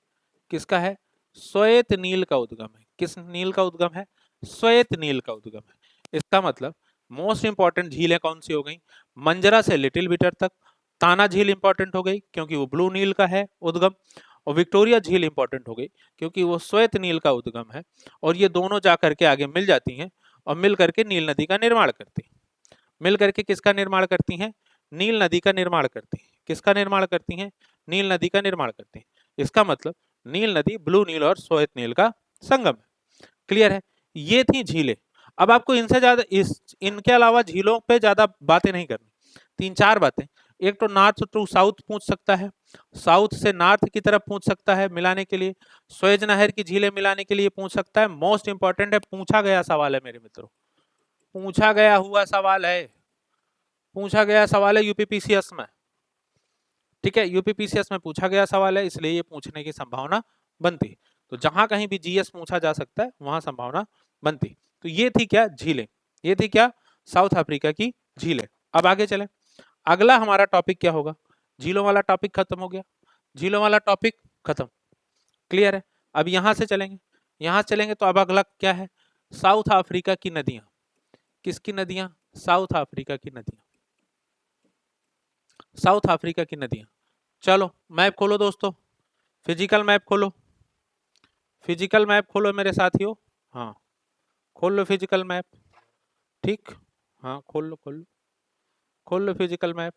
किसका है? श्वेत नील का उद्गम है। किस नील का उद्गम है? श्वेत नील का उद्गम है। इसका मतलब मोस्ट इंपॉर्टेंट झीलें कौन सी हो गई? मंजरा से लिटिल बिटर तक। ताना झील इंपॉर्टेंट हो गई क्योंकि वो ब्लू नील का है उद्गम। और विक्टोरिया झील इंपॉर्टेंट हो गई क्योंकि वो श्वेत नील का उद्गम है, और ये दोनों जा करके आगे मिल जाती हैं और मिल करके नील नदी का निर्माण करती हैं। मिल करके किसका निर्माण करती हैं? नील नदी का निर्माण करती हैं। किसका निर्माण करती हैं? नील नदी का निर्माण करती हैं। इसका मतलब नील नदी ब्लू नील और श्वेत नील का संगम है। क्लियर है? ये थी झीलें। अब आपको इनसे ज्यादा इनके अलावा झीलों पे ज्यादा बातें नहीं करनी, 3-4 बातें। एक तो नॉर्थ टू साउथ पूछ सकता है, साउथ से नॉर्थ की तरफ पूछ सकता है मिलाने के लिए, स्वेज नहर की झीलें मिलाने के लिए पूछ सकता है। मोस्ट इंपॉर्टेंट है, पूछा गया सवाल है मेरे मित्रों, पूछा गया हुआ सवाल है, पूछा गया सवाल है यूपीपीसीएस में। ठीक है, यूपीपीसीएस में पूछा गया सवाल है, इसलिए ये पूछने की संभावना बनती। तो जहां कहीं भी जीएस पूछा जा सकता है वहां संभावना बनती। तो ये थी क्या? झीलें। ये थी क्या? साउथ अफ्रीका की झीलें। अब आगे चले, अगला हमारा टॉपिक क्या होगा? झीलों वाला टॉपिक खत्म हो गया, झीलों वाला टॉपिक खत्म। क्लियर है? अब यहां से चलेंगे, यहां से चलेंगे तो अब अगला क्या है? साउथ अफ्रीका की नदियां। किसकी नदियां? साउथ अफ्रीका की नदियां, साउथ अफ्रीका की नदियां। चलो मैप खोलो दोस्तों, फिजिकल मैप खोलो, फिजिकल मैप खोलो मेरे साथियों। हाँ, खोल लो फिजिकल मैप। ठीक, हाँ खोल लो, खोल लो, खोल लो फिजिकल मैप।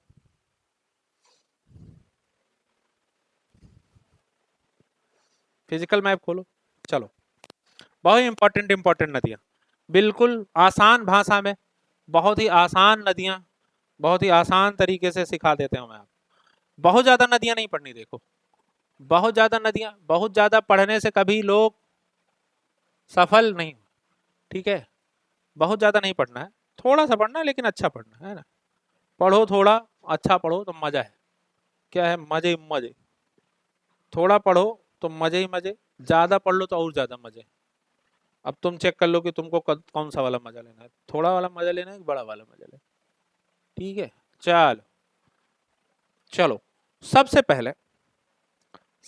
फिजिकल मैप खोलो। चलो, बहुत इंपॉर्टेंट इंपॉर्टेंट नदियां, बिल्कुल आसान भाषा में, बहुत ही आसान नदियां, बहुत ही आसान तरीके से सिखा देते हैं हमें। बहुत ज्यादा नदियां नहीं पढ़नी, देखो बहुत ज्यादा नदियां, बहुत ज्यादा पढ़ने से कभी लोग सफल नहीं। ठीक है, बहुत ज्यादा नहीं पढ़ना है, थोड़ा सा पढ़ना है लेकिन अच्छा पढ़ना है ना। पढ़ो थोड़ा, अच्छा पढ़ो तो मजा है। क्या है? मजे ही मजे। थोड़ा पढ़ो तो मजे ही मजे, ज्यादा पढ़ लो तो और ज्यादा मजे। अब तुम चेक कर लो कि तुमको कौन सा वाला मजा लेना है, थोड़ा वाला मजा लेना है कि बड़ा वाला मजा लेना है। ठीक है, चलो चलो, सबसे पहले,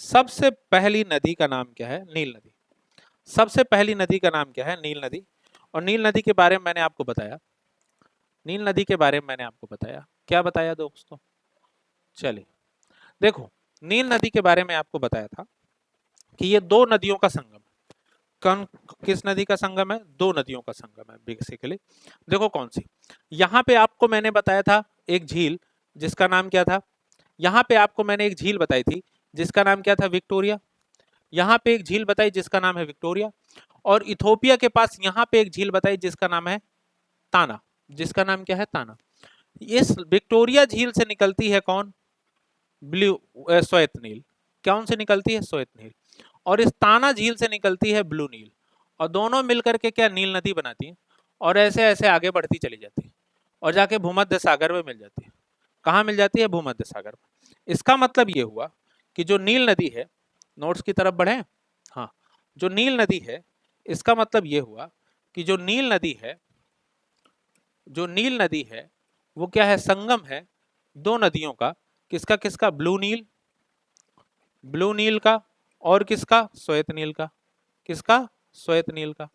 सबसे पहली नदी का नाम क्या है? नील नदी। सबसे पहली नदी का नाम क्या है? नील नदी। और नील नदी के बारे में मैंने आपको बताया, नील नदी के बारे में मैंने आपको बताया, क्या बताया दोस्तों? चलिए देखो, नील नदी के बारे में आपको बताया था कि ये दो नदियों का संगम है। कौन? किस नदी का संगम है? दो नदियों का संगम है बेसिकली। देखो कौन सी। यहाँ पे आपको मैंने बताया था एक झील, जिसका नाम क्या था? यहाँ पे आपको मैंने एक झील बताई थी जिसका नाम क्या था? विक्टोरिया। यहाँ पे एक झील बताई जिसका नाम है विक्टोरिया। और इथोपिया के पास यहाँ पे एक झील बताई जिसका नाम है ताना। जिसका नाम क्या है? ताना। इस विक्टोरिया झील से निकलती है कौन? ब्लू श्वेत नील। कौन से निकलती है? श्वेत नील। और इस ताना झील से निकलती है ब्लू नील। और दोनों मिलकर के क्या? नील नदी बनाती है। और ऐसे ऐसे आगे बढ़ती चली जाती है और जाके भूमध्य सागर में मिल जाती है। कहाँ मिल जाती है? भूमध्य सागर में। इसका मतलब ये हुआ कि जो नील नदी है, नोट्स की तरफ बढ़े। हाँ, जो नील नदी है, इसका मतलब ये हुआ कि जो नील नदी है, जो नील नदी है वो क्या है? संगम है दो नदियों का। किसका किसका? ब्लू नील, ब्लू नील का, और किसका? श्वेत नील का। किसका? श्वेत नील का।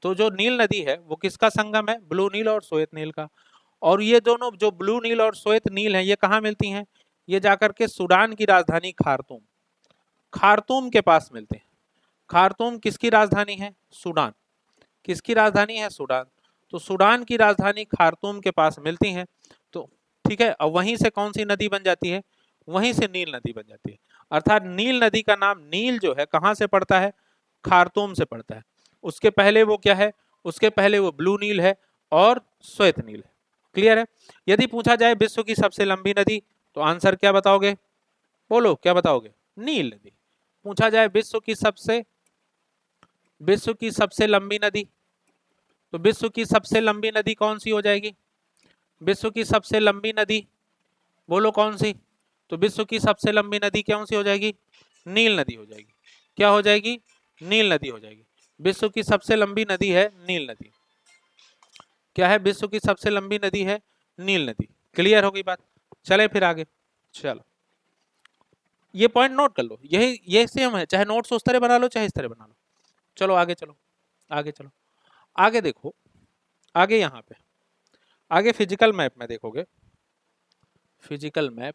तो जो नील नदी है वो किसका संगम है? ब्लू नील और श्वेत नील का। और ये दोनों जो ब्लू नील और श्वेत नील है, ये कहाँ मिलती हैं? ये जाकर के सूडान की राजधानी खार्तूम, खार्तूम के पास मिलते हैं। खार्तूम किसकी राजधानी है? सूडान। किसकी राजधानी है? सूडान। तो सूडान की राजधानी खार्तूम के पास मिलती हैं। तो ठीक है, और वहीं से कौन सी नदी बन जाती है? वहीं से नील नदी बन जाती है। अर्थात नील नदी का नाम नील जो है कहां से पड़ता है? खार्तूम से पड़ता है। उसके पहले वो क्या है? उसके पहले वो ब्लू नील है और श्वेत नील है। क्लियर है? यदि पूछा जाए विश्व की सबसे लंबी नदी, तो आंसर क्या बताओगे? बोलो क्या बताओगे? नील नदी। पूछा जाए विश्व की सबसे लंबी नदी, तो विश्व की सबसे लंबी नदी कौन सी हो जाएगी? विश्व की सबसे लंबी नदी, बोलो कौन सी? तो विश्व की सबसे लंबी नदी कौन सी हो जाएगी? नील नदी हो जाएगी। क्या हो जाएगी? नील नदी हो जाएगी। विश्व की सबसे लंबी नदी है नील नदी। क्या है? विश्व की सबसे लंबी नदी है नील नदी। क्लियर हो गई बात? चले फिर आगे। चलो, ये पॉइंट नोट कर लो, यही सेम है, चाहे नोट्स उस तरह बना लो चाहे इस तरह बना लो। चलो आगे चलो, आगे चलो, आगे देखो, आगे यहाँ पे, आगे फिजिकल मैप में देखोगे, फिजिकल मैप,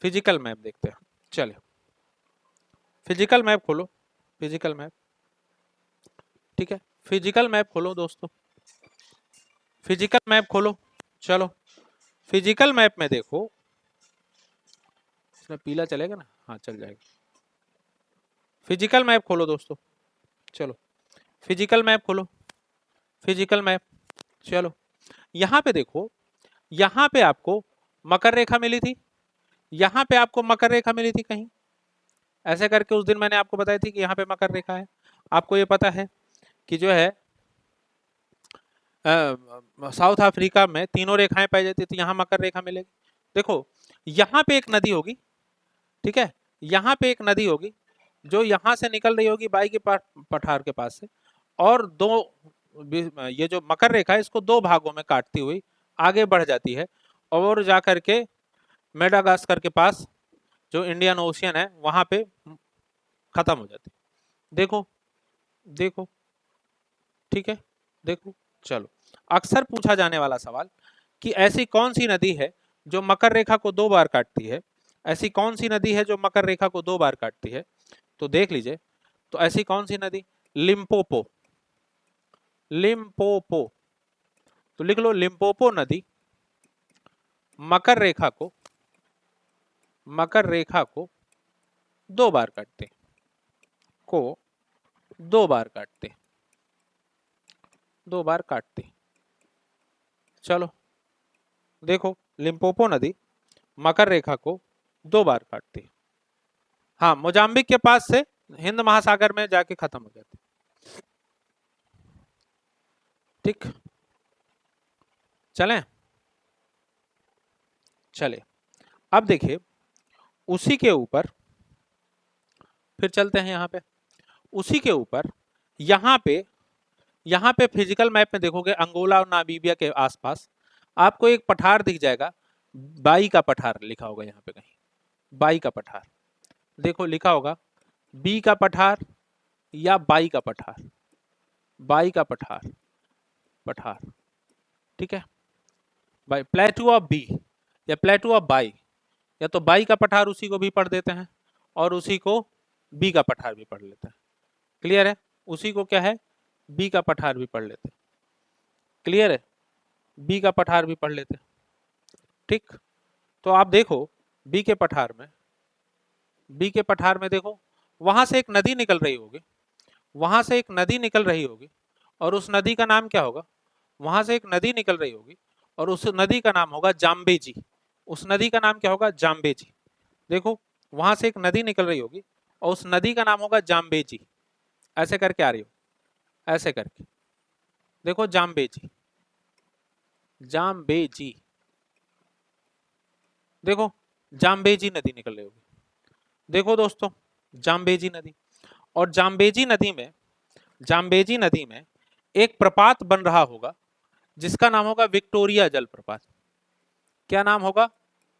फिजिकल मैप देखते हैं। चले, फिजिकल मैप खोलो, फिजिकल मैप, ठीक है, फिजिकल मैप खोलो दोस्तों, फिजिकल मैप खोलो। चलो फिजिकल मैप में देखो, इसमें पीला चलेगा ना, हाँ चल जाएगा। फिजिकल मैप खोलो दोस्तों, चलो फिजिकल मैप खोलो, फिजिकल मैप, चलो यहाँ पे देखो, यहाँ पे आपको मकर रेखा मिली थी, यहाँ पे आपको मकर रेखा मिली थी कहीं, ऐसे करके उस दिन मैंने आपको बताई थी कि यहाँ पे मकर रेखा है। आपको ये पता है कि जो है साउथ अफ्रीका में तीनों रेखाएं पाई जाती थी, यहाँ मकर रेखा मिलेगी। देखो यहाँ पे एक नदी होगी, ठीक है, यहाँ पे एक नदी होगी जो यहाँ से निकल रही होगी बाई के पठार के पास से, और दो, ये जो मकर रेखा है इसको दो भागों में काटती हुई आगे बढ़ जाती है और जाकर के मेडागास्कर के पास जो इंडियन ओशियन है वहां पे खत्म हो जाती है। देखो देखो, ठीक है, देखो। चलो अक्सर पूछा जाने वाला सवाल कि ऐसी कौन सी नदी है जो मकर रेखा को दो बार काटती है, ऐसी कौन सी नदी है जो मकर रेखा को दो बार काटती है, तो देख लीजिए, तो ऐसी कौन सी नदी, लिम्पोपो, लिम्पोपो, तो लिख लो लिम्पोपो नदी मकर रेखा को, मकर रेखा को दो बार काटते, को दो बार काटते, दो बार काटते। चलो देखो लिम्पोपो नदी मकर रेखा को दो बार काटती है, हाँ मोजाम्बिक के पास से हिंद महासागर में जाके खत्म हो जाती, ठीक, चलें, चले। अब देखिए उसी के ऊपर फिर चलते हैं, यहाँ पे उसी के ऊपर, यहाँ पे फिजिकल मैप में देखोगे अंगोला और नामीबिया के आसपास आपको एक पठार दिख जाएगा, बाई का पठार लिखा होगा यहाँ पे कहीं, बाई का पठार, देखो लिखा होगा बी का पठार या बाई का पठार, बाई का पठार, पठार, ठीक है, बाई, प्लेटू ऑफ बी या प्लेटू ऑफ बाई, या तो बाई का पठार उसी को भी पढ़ देते हैं और उसी को बी का पठार भी पढ़ लेते हैं, क्लियर है, उसी को क्या है बी का पठार भी पढ़ लेते हैं, क्लियर है, बी का पठार भी पढ़ लेते हैं, ठीक। तो आप देखो बी के पठार में, बी के पठार में देखो वहां से एक नदी निकल रही होगी, वहां से एक नदी निकल रही होगी और उस नदी का नाम क्या होगा, वहां से एक नदी निकल रही होगी और उस नदी का नाम होगा जाम्बेजी, उस नदी का नाम क्या होगा जाम्बेजी, देखो वहां से एक नदी निकल रही होगी और उस नदी का नाम होगा जाम्बेजी, ऐसे करके आ रही हो, ऐसे करके देखो जाम्बेजी, जाम्बेजी, देखो जाम्बेजी नदी निकल रही होगी, देखो दोस्तों जाम्बेजी नदी, और जाम्बेजी नदी में, जाम्बेजी नदी में एक प्रपात बन रहा होगा जिसका नाम होगा विक्टोरिया जलप्रपात, क्या नाम होगा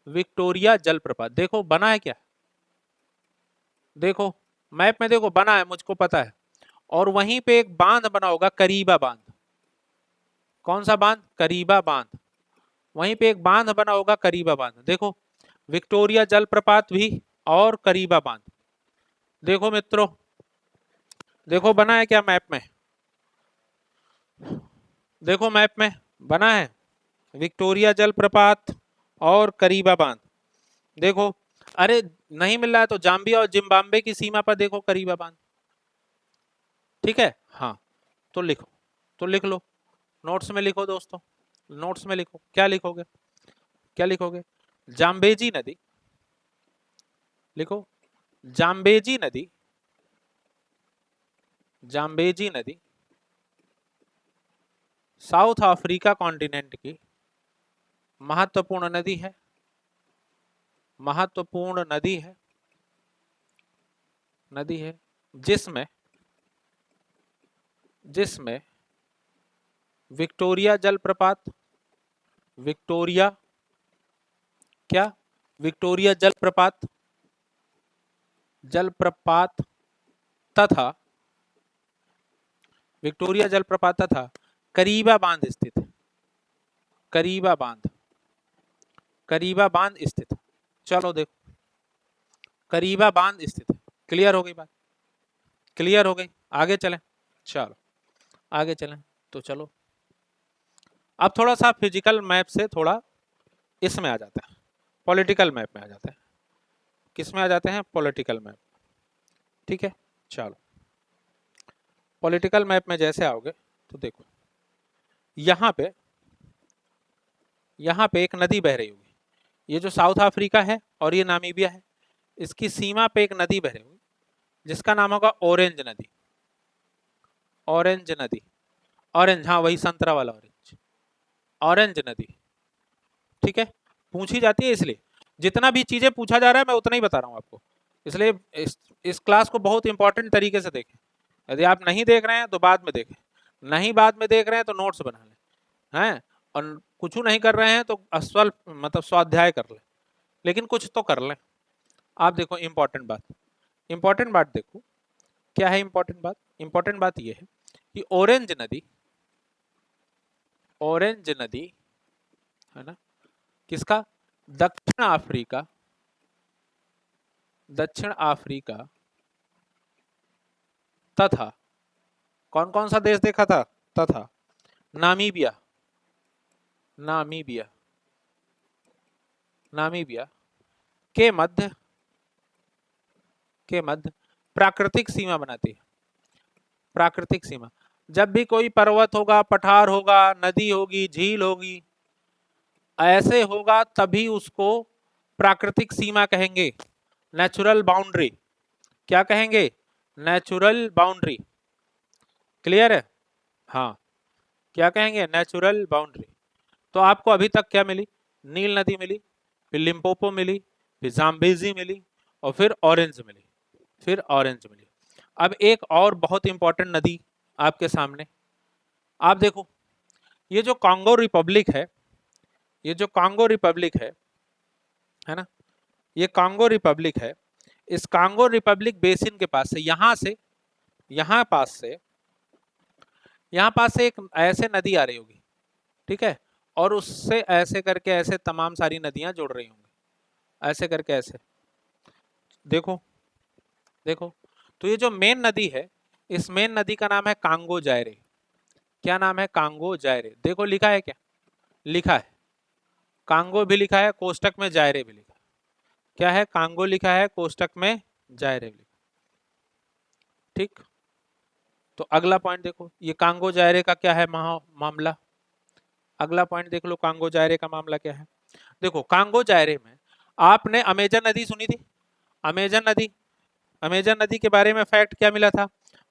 विक्टोरिया जलप्रपात, देखो बना है क्या, देखो मैप में देखो बना है, मुझको पता है, और वहीं पे एक बांध बना होगा करीबा बांध, कौन सा बांध, करीबा बांध, वहीं पे एक बांध बना होगा करीबा बांध, देखो विक्टोरिया जलप्रपात भी और करीबा बांध, देखो मित्रों, देखो बना है क्या मैप में, देखो मैप में बना है विक्टोरिया जलप्रपात और करीबा बांध, देखो, अरे नहीं मिल रहा है तो जाम्बिया और जिम्बाब्वे की सीमा पर देखो करीबा बांध, ठीक है, हाँ तो लिखो, तो लिख लो, नोट्स में लिखो दोस्तों, नोट्स में लिखो, क्या लिखोगे, क्या लिखोगे, जाम्बेजी नदी, लिखो जाम्बेजी नदी, जाम्बेजी नदी साउथ अफ्रीका कॉन्टिनेंट की महत्वपूर्ण नदी है, महत्वपूर्ण नदी है, नदी है जिसमें, जिसमें विक्टोरिया जलप्रपात, विक्टोरिया, क्या विक्टोरिया जलप्रपात, जलप्रपात तथा विक्टोरिया जलप्रपात तथा करीबा बांध स्थित है, करीबा बांध, करीबा बांध स्थित, चलो देखो करीबा बांध स्थित है। क्लियर हो गई बात? क्लियर हो गई? आगे चलें? चलो आगे चलें। तो चलो अब थोड़ा सा फिजिकल मैप से थोड़ा इसमें आ जाते हैं, पॉलिटिकल मैप में आ जाते हैं। किस में आ जाते हैं? Political map. ठीक है, चलो पॉलिटिकल मैप में जैसे आओगे तो देखो यहाँ पे एक नदी बह रही होगी। ये जो साउथ अफ्रीका है और ये नामीबिया है, इसकी सीमा पे एक नदी बह रही होगी जिसका नाम होगा ऑरेंज नदी। ऑरेंज नदी, ऑरेंज, हाँ वही संतरा वाला ऑरेंज, ऑरेंज नदी। ठीक है, पूछी जाती है इसलिए जितना भी चीजें पूछा जा रहा है मैं उतना ही बता रहा हूँ आपको, इसलिए इस क्लास को बहुत इंपॉर्टेंट तरीके से देखें। यदि आप नहीं देख रहे हैं तो बाद में देखें, नहीं बाद में देख रहे हैं तो नोट्स बना लें, हैं, और कुछ नहीं कर रहे हैं तो अस्वल मतलब स्वाध्याय कर लें, लेकिन कुछ तो कर लें। आप देखो इंपॉर्टेंट बात देखो क्या है इंपॉर्टेंट बात। इंपॉर्टेंट बात ये है कि ऑरेंज नदी है ना, किसका? दक्षिण अफ्रीका तथा कौन कौन सा देश देखा था? तथा नामीबिया, नामीबिया, नामीबिया के मध्य प्राकृतिक सीमा बनाती है। प्राकृतिक सीमा, जब भी कोई पर्वत होगा, पठार होगा, नदी होगी, झील होगी, ऐसे होगा तभी उसको प्राकृतिक सीमा कहेंगे, नेचुरल बाउंड्री। क्या कहेंगे? Natural boundary. क्लियर है? हाँ, क्या कहेंगे? Natural boundary. तो आपको अभी तक क्या मिली? नील नदी मिली, फिर लिम्पोपो मिली, फिर जाम्बेजी मिली, और फिर ऑरेंज मिली, अब एक और बहुत इंपॉर्टेंट नदी आपके सामने। आप देखो ये जो कांगो रिपब्लिक है, ये जो कांगो रिपब्लिक है ना, ये कांगो रिपब्लिक है। इस कांगो रिपब्लिक बेसिन के पास से यहाँ पास से एक ऐसे नदी आ रही होगी, ठीक है, और उससे ऐसे करके ऐसे तमाम सारी नदियां जुड़ रही होंगी, ऐसे करके ऐसे। देखो देखो, तो ये जो मेन नदी है, इस मेन नदी का नाम है कांगो जायरे। क्या नाम है? कांगो जायरे। देखो लिखा है क्या? लिखा है कांगो भी लिखा है, कोष्टक में जायरे भी लिखा है। क्या है? कांगो लिखा है, कोष्टक में जायरे लिखा। ठीक, तो अगला पॉइंट देखो, ये कांगो जायरे का क्या है मामला। अगला पॉइंट देख लो, कांगो जायरे का मामला क्या है। देखो कांगो जायरे में आपने अमेजन नदी सुनी थी? अमेजन नदी के बारे में फैक्ट क्या मिला था?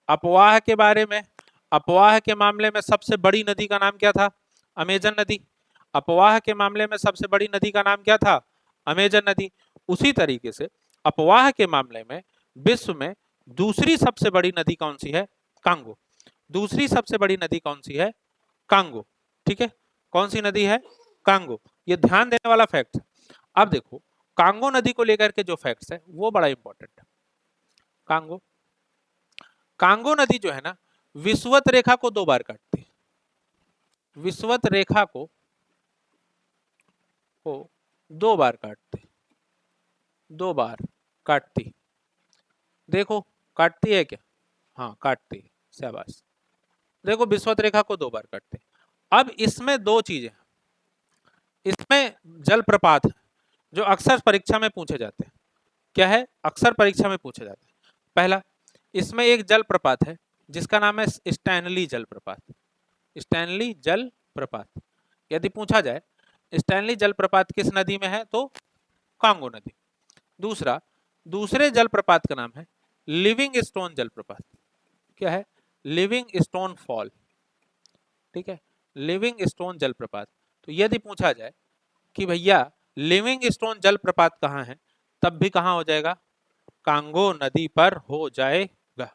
अपवाह के बारे में, अपवाह के मामले में सबसे बड़ी नदी का नाम क्या था? अमेजन नदी। अपवाह के मामले में सबसे बड़ी नदी का नाम क्या था? अमेजन नदी। उसी तरीके से अपवाह के मामले में विश्व में दूसरी सबसे बड़ी नदी कौन सी है? कांगो। दूसरी सबसे बड़ी नदी कौन सी है? कांगो। ठीक है, कौन सी नदी है? कांगो। ये ध्यान देने वाला फैक्ट है। अब देखो कांगो नदी को लेकर के जो फैक्ट्स है वो बड़ा इंपॉर्टेंट है। कांगो नदी जो है ना, विषुवत रेखा को 2 बार काटती है। विषुवत रेखा को 2 बार काटती, 2 बार काटती। देखो काटती है क्या? हाँ काटती है, शाबाश। देखो विषुवत रेखा को 2 बार काटते। अब इसमें 2 चीजें, इसमें जलप्रपात है जो अक्सर परीक्षा में पूछे जाते हैं। क्या है? अक्सर परीक्षा में पूछे जाते हैं। पहला, इसमें एक जलप्रपात है जिसका नाम है स्टैनली जलप्रपात। स्टैनली जलप्रपात, यदि पूछा जाए स्टैनली जलप्रपात किस नदी में है तो कांगो नदी। दूसरा, दूसरे जलप्रपात का नाम है लिविंग स्टोन जलप्रपात। क्या है? Living stone fall. ठीक है, लिविंग स्टोन जलप्रपात। तो यदि पूछा जाए कि भैया लिविंग स्टोन जलप्रपात कहाँ है, तब भी कहाँ हो जाएगा? कांगो नदी पर हो जाएगा।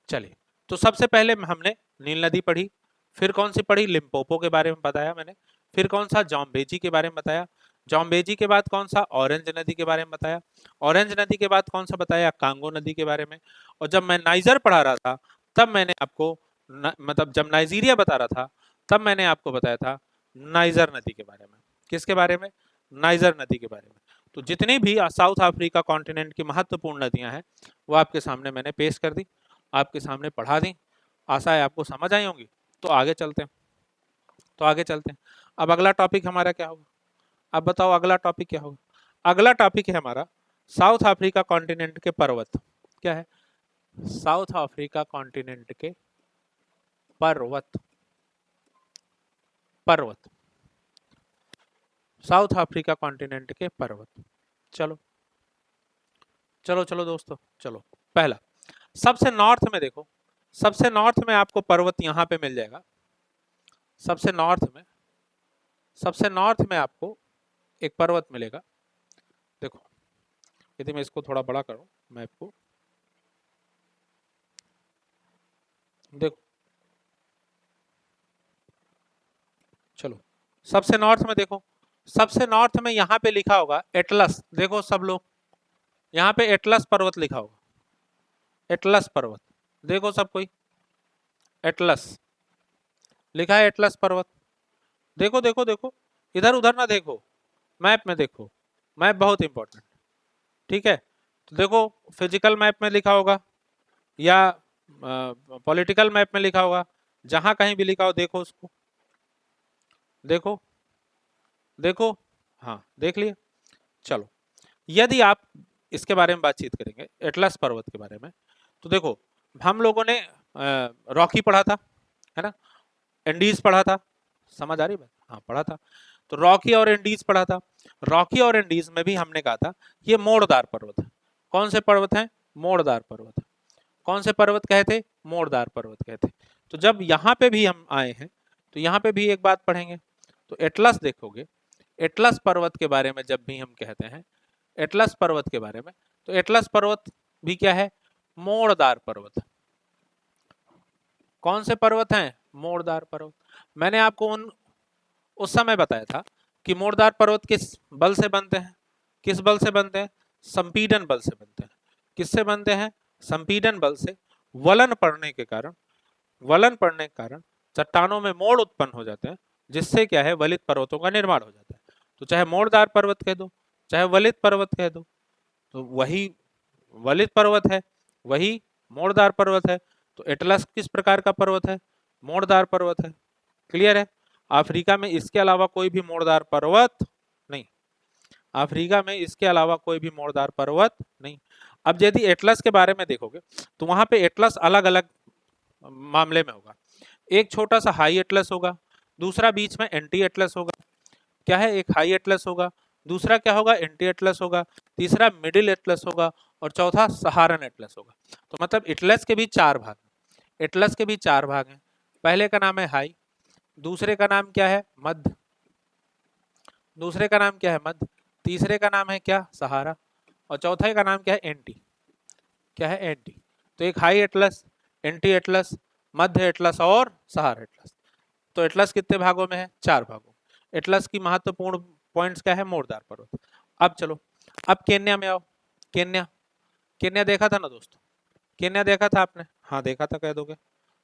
चलिए, तो सबसे पहले हमने नील नदी पढ़ी, फिर कौन सी पढ़ी? लिम्पोपो के बारे में बताया मैंने, फिर कौन सा? जाम्बेजी के बारे में बताया, जाम्बेजी के बाद कौन सा? ऑरेंज नदी के बारे में बताया, ऑरेंज नदी के बाद कौन सा बताया? कांगो नदी के बारे में। और जब मैं नाइजर पढ़ा रहा था तब मैंने आपको मतलब जब नाइजीरिया बता रहा था तब मैंने आपको बताया था नाइजर नदी के बारे में। किसके बारे में? नाइजर नदी के बारे में। तो जितनी भी साउथ अफ्रीका कॉन्टिनेंट की महत्वपूर्ण नदियां हैं वो आपके सामने मैंने पेश कर दी, आपके सामने पढ़ा दी। आशा है आपको समझ आई होंगी। तो आगे चलते हैं, तो आगे चलते हैं। अब अगला टॉपिक हमारा क्या होगा? अब बताओ अगला टॉपिक क्या होगा? अगला टॉपिक है हमारा साउथ अफ्रीका कॉन्टिनेंट के पर्वत। क्या है? साउथ अफ्रीका कॉन्टिनेंट के पर्वत। पर्वत, साउथ अफ्रीका कॉन्टिनेंट के पर्वत। चलो चलो चलो दोस्तों, चलो। पहला, सबसे नॉर्थ में देखो, सबसे नॉर्थ में आपको पर्वत यहां पे मिल जाएगा। सबसे नॉर्थ में, सबसे नॉर्थ में आपको एक पर्वत मिलेगा। देखो, यदि मैं इसको थोड़ा बड़ा करूं मैप को, देखो, चलो सबसे नॉर्थ में देखो, सबसे नॉर्थ में यहाँ पे लिखा होगा एटलस। देखो सब लोग, यहाँ पे एटलस पर्वत लिखा होगा, एटलस पर्वत। देखो सब कोई, एटलस लिखा है, एटलस पर्वत। देखो देखो देखो, इधर उधर ना देखो, मैप में देखो, मैप बहुत इंपॉर्टेंट। ठीक है, तो देखो फिजिकल मैप में लिखा होगा या पॉलिटिकल मैप में लिखा होगा, जहां कहीं भी लिखा हो देखो उसको, देखो देखो, हाँ देख लिया। चलो, यदि आप इसके बारे में बातचीत करेंगे एटलस पर्वत के बारे में, तो देखो हम लोगों ने रॉकी पढ़ा था, है ना, एंडीज पढ़ा था, समझ आ रही बात? हाँ पढ़ा था। तो रॉकी और एंडीज पढ़ा था। रॉकी और एंडीज में भी हमने कहा था ये मोड़दार पर्वत है। कौन से पर्वत हैं? मोड़दार पर्वत है। कौन से पर्वत कहे थे? मोड़दार पर्वत कहे थे। तो जब यहाँ पे भी हम आए हैं तो यहाँ पे भी एक बात पढ़ेंगे। तो एटलस देखोगे, एटलस पर्वत के बारे में जब भी हम कहते हैं, एटलस पर्वत के बारे में, तो एटलस पर्वत भी क्या है? मोड़दार पर्वत। कौन से पर्वत हैं? मोड़दार पर्वत। मैंने आपको उस समय बताया था कि मोड़दार पर्वत किस बल से बनते हैं? किस बल से बनते हैं? संपीडन बल से बनते हैं। किससे बनते हैं? संपीडन बल से। वलन पड़ने के कारण, वलन पड़ने के कारण चट्टानों में मोड़ उत्पन्न हो जाते हैं, जिससे क्या है? वलित पर्वतों का निर्माण हो जाता है। तो चाहे मोड़दार पर्वत कह दो, चाहे वलित पर्वत कह दो, तो वही वलित पर्वत है, वही मोड़दार पर्वत है। तो एटलस किस प्रकार का पर्वत है? मोड़दार पर्वत है। क्लियर है? अफ्रीका में इसके अलावा कोई भी मोड़दार पर्वत नहीं, अफ्रीका में इसके अलावा कोई भी मोड़दार पर्वत नहीं। अब यदि एटलस के बारे में देखोगे तो वहां पे एटलस अलग अलग मामले में होगा। एक छोटा सा हाई एटलस होगा, दूसरा बीच में एंटी एटलस होगा। क्या है? एक हाई एटलस होगा, दूसरा क्या होगा? एंटी एटलस होगा, तीसरा मिडिल एटलस होगा, और चौथा सहारन एटलस होगा। तो मतलब एटलस के भी चार भाग, एटलस के भी चार भाग हैं। पहले का नाम है हाई, दूसरे का नाम क्या है? मध्य, दूसरे का नाम क्या है? मध्य, तीसरे का नाम है क्या? सहारा, और चौथे का नाम क्या है? एंटी। क्या है? एंटी। तो एक हाई एटलस, एंटी एटलस, मध्य एटलस और सहारा एटलस। तो एटलस कितने भागों में है? चार भागों। एटलस की महत्वपूर्ण पॉइंट्स क्या है? मोड़दार पर्वत। अब चलो, अब केन्या में आओ। केन्या, केन्या देखा था ना दोस्तों? केन्या देखा था आपने? हाँ देखा था कह दोगे।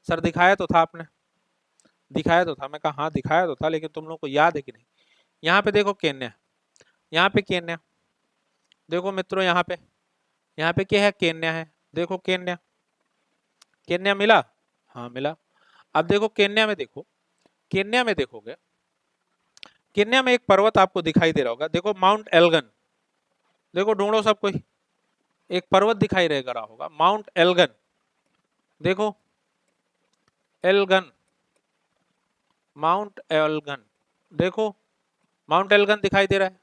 सर दिखाया तो था आपने, दिखाया तो था। मैं कहा हाँ दिखाया तो था, लेकिन तुम लोग को याद है कि नहीं? यहाँ पे देखो केन्या, यहाँ पे केन्या, देखो मित्रों यहाँ पे क्या है? केन्या है। देखो केन्या, केन्या मिला? हाँ मिला। अब देखो केन्या में देखो, केन्या में देखोगे, केन्या में एक पर्वत आपको दिखाई दे रहा होगा, देखो माउंट एल्गन। देखो ढूंढो सब कोई, एक पर्वत दिखाई दे रहा होगा, माउंट एल्गन। देखो एल्गन, माउंट एल्गन। देखो माउंट एल्गन दिखाई दे रहा है?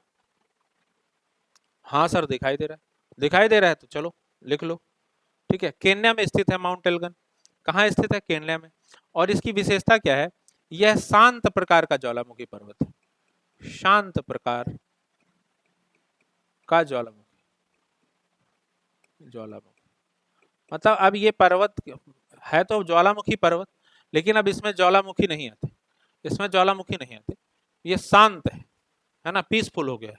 हाँ सर दिखाई दे रहा है, दिखाई दे रहा है तो चलो लिख लो। ठीक है, केन्या में स्थित है माउंट एल्गन। कहाँ स्थित है? केन्या में। और इसकी विशेषता क्या है? यह शांत प्रकार का ज्वालामुखी पर्वत है, शांत प्रकार का ज्वालामुखी, ज्वालामुखी। मतलब अब ये पर्वत है तो ज्वालामुखी पर्वत, लेकिन अब इसमें ज्वालामुखी नहीं आते, इसमें ज्वालामुखी नहीं आते, ये शांत है ना, पीसफुल हो गया।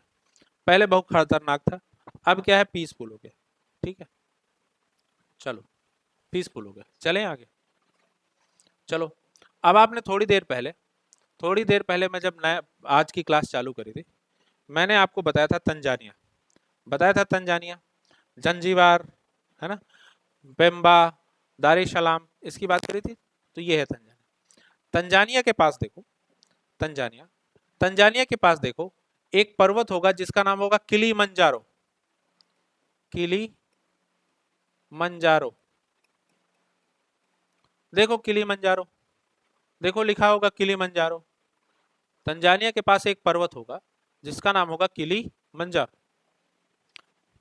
पहले बहुत खतरनाक था, अब क्या है? पीसफुल हो गया। ठीक है, चलो पीसफुल हो गया। चलें आगे, चलो। अब आपने थोड़ी देर पहले, थोड़ी देर पहले मैं जब नया आज की क्लास चालू करी थी, मैंने आपको बताया था तंजानिया। बताया था तंजानिया, जंजीबार, है ना, बेम्बा, दार ए सलाम, इसकी बात करी थी। तो ये है तंजानिया। तंजानिया के पास देखो, तंजानिया, तंजानिया के पास देखो एक पर्वत होगा जिसका नाम होगा किलीमंजारो। किलीमंजारो, देखो किलीमंजारो, देखो लिखा होगा किलीमंजारो। तंजानिया के पास एक पर्वत होगा जिसका नाम होगा किलीमंजारो।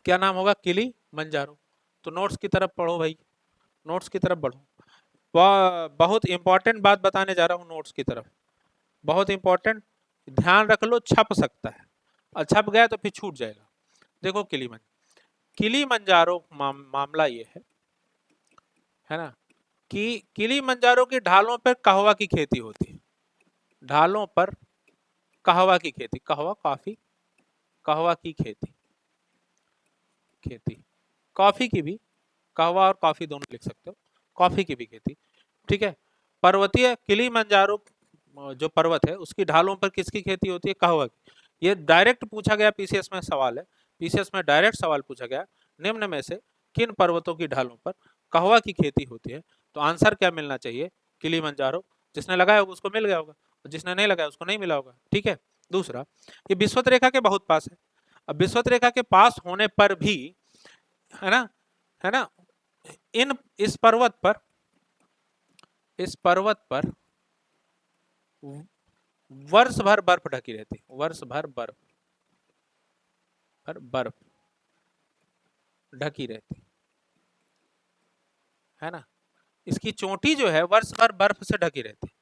क्या नाम होगा? किलीमंजारो। तो नोट्स की तरफ पढ़ो भाई, नोट्स की तरफ बढ़ो। बहुत इंपॉर्टेंट बात बताने जा रहा हूँ नोट्स की तरफ, बहुत इंपॉर्टेंट, ध्यान रख लो, छप सकता है और छप गया तो फिर छूट जाएगा। देखो किलीमंजारो मामला ये है ना, कि किलीमंजारो की ढालों पर कहवा की खेती होती है। ढालों पर कहवा की खेती, कहवा कॉफी, कहवा की खेती, खेती कॉफी की भी, कहवा और कॉफी दोनों लिख सकते हो, कॉफी की भी खेती, ठीक है। पर्वतीय किलीमंजारो जो पर्वत है उसकी ढालों पर किसकी खेती होती है? कहवा की। ये डायरेक्ट पूछा गया पीसीएस में सवाल है, पीसीएस में डायरेक्ट सवाल पूछा गया, निम्न में से किन पर्वतों की ढालों पर कहवा की खेती होती है? तो आंसर क्या मिलना चाहिए? किलीमंजारो। जिसने लगाया होगा उसको मिल गया होगा, और जिसने नहीं लगाया उसको नहीं मिला होगा, ठीक है। दूसरा, ये विषुवत रेखा के बहुत पास है। अब विषुवत रेखा के पास होने पर भी, है ना, है ना, इन इस पर्वत पर, इस पर्वत पर वर्ष भर बर्फ ढकी रहती, वर्ष भर बर्फ, बर्फ ढकी रहती है ना। इसकी चोटी जो है वर्ष भर बर्फ से ढकी रहती है।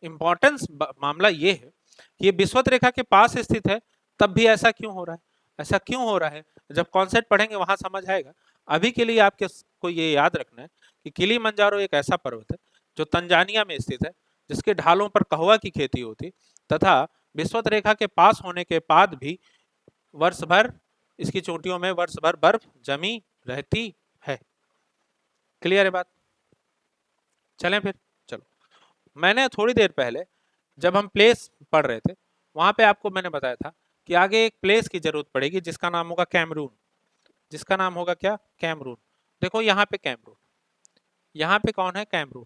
इंपॉर्टेंस मामला ये है कि ये विषुवत रेखा के पास स्थित है, तब भी ऐसा क्यों हो रहा है? ऐसा क्यों हो रहा है? जब कॉन्सेप्ट पढ़ेंगे वहां समझ आएगा। अभी के लिए आपके को ये याद रखना है कि किलीमंजारो एक ऐसा पर्वत है जो तंजानिया में स्थित है, जिसके ढालों पर कहवा की खेती होती, तथा विषुवत रेखा के पास होने के बाद भी वर्ष भर इसकी चोटियों में वर्ष भर बर्फ जमी रहती है। क्लियर है बात? चलें फिर, चलो। मैंने थोड़ी देर पहले जब हम प्लेस पढ़ रहे थे वहां पे आपको मैंने बताया था कि आगे एक प्लेस की जरूरत पड़ेगी जिसका नाम होगा कैमरून। जिसका नाम होगा क्या? कैमरून। देखो यहाँ पे कैमरून, यहाँ पे कौन है? कैमरून।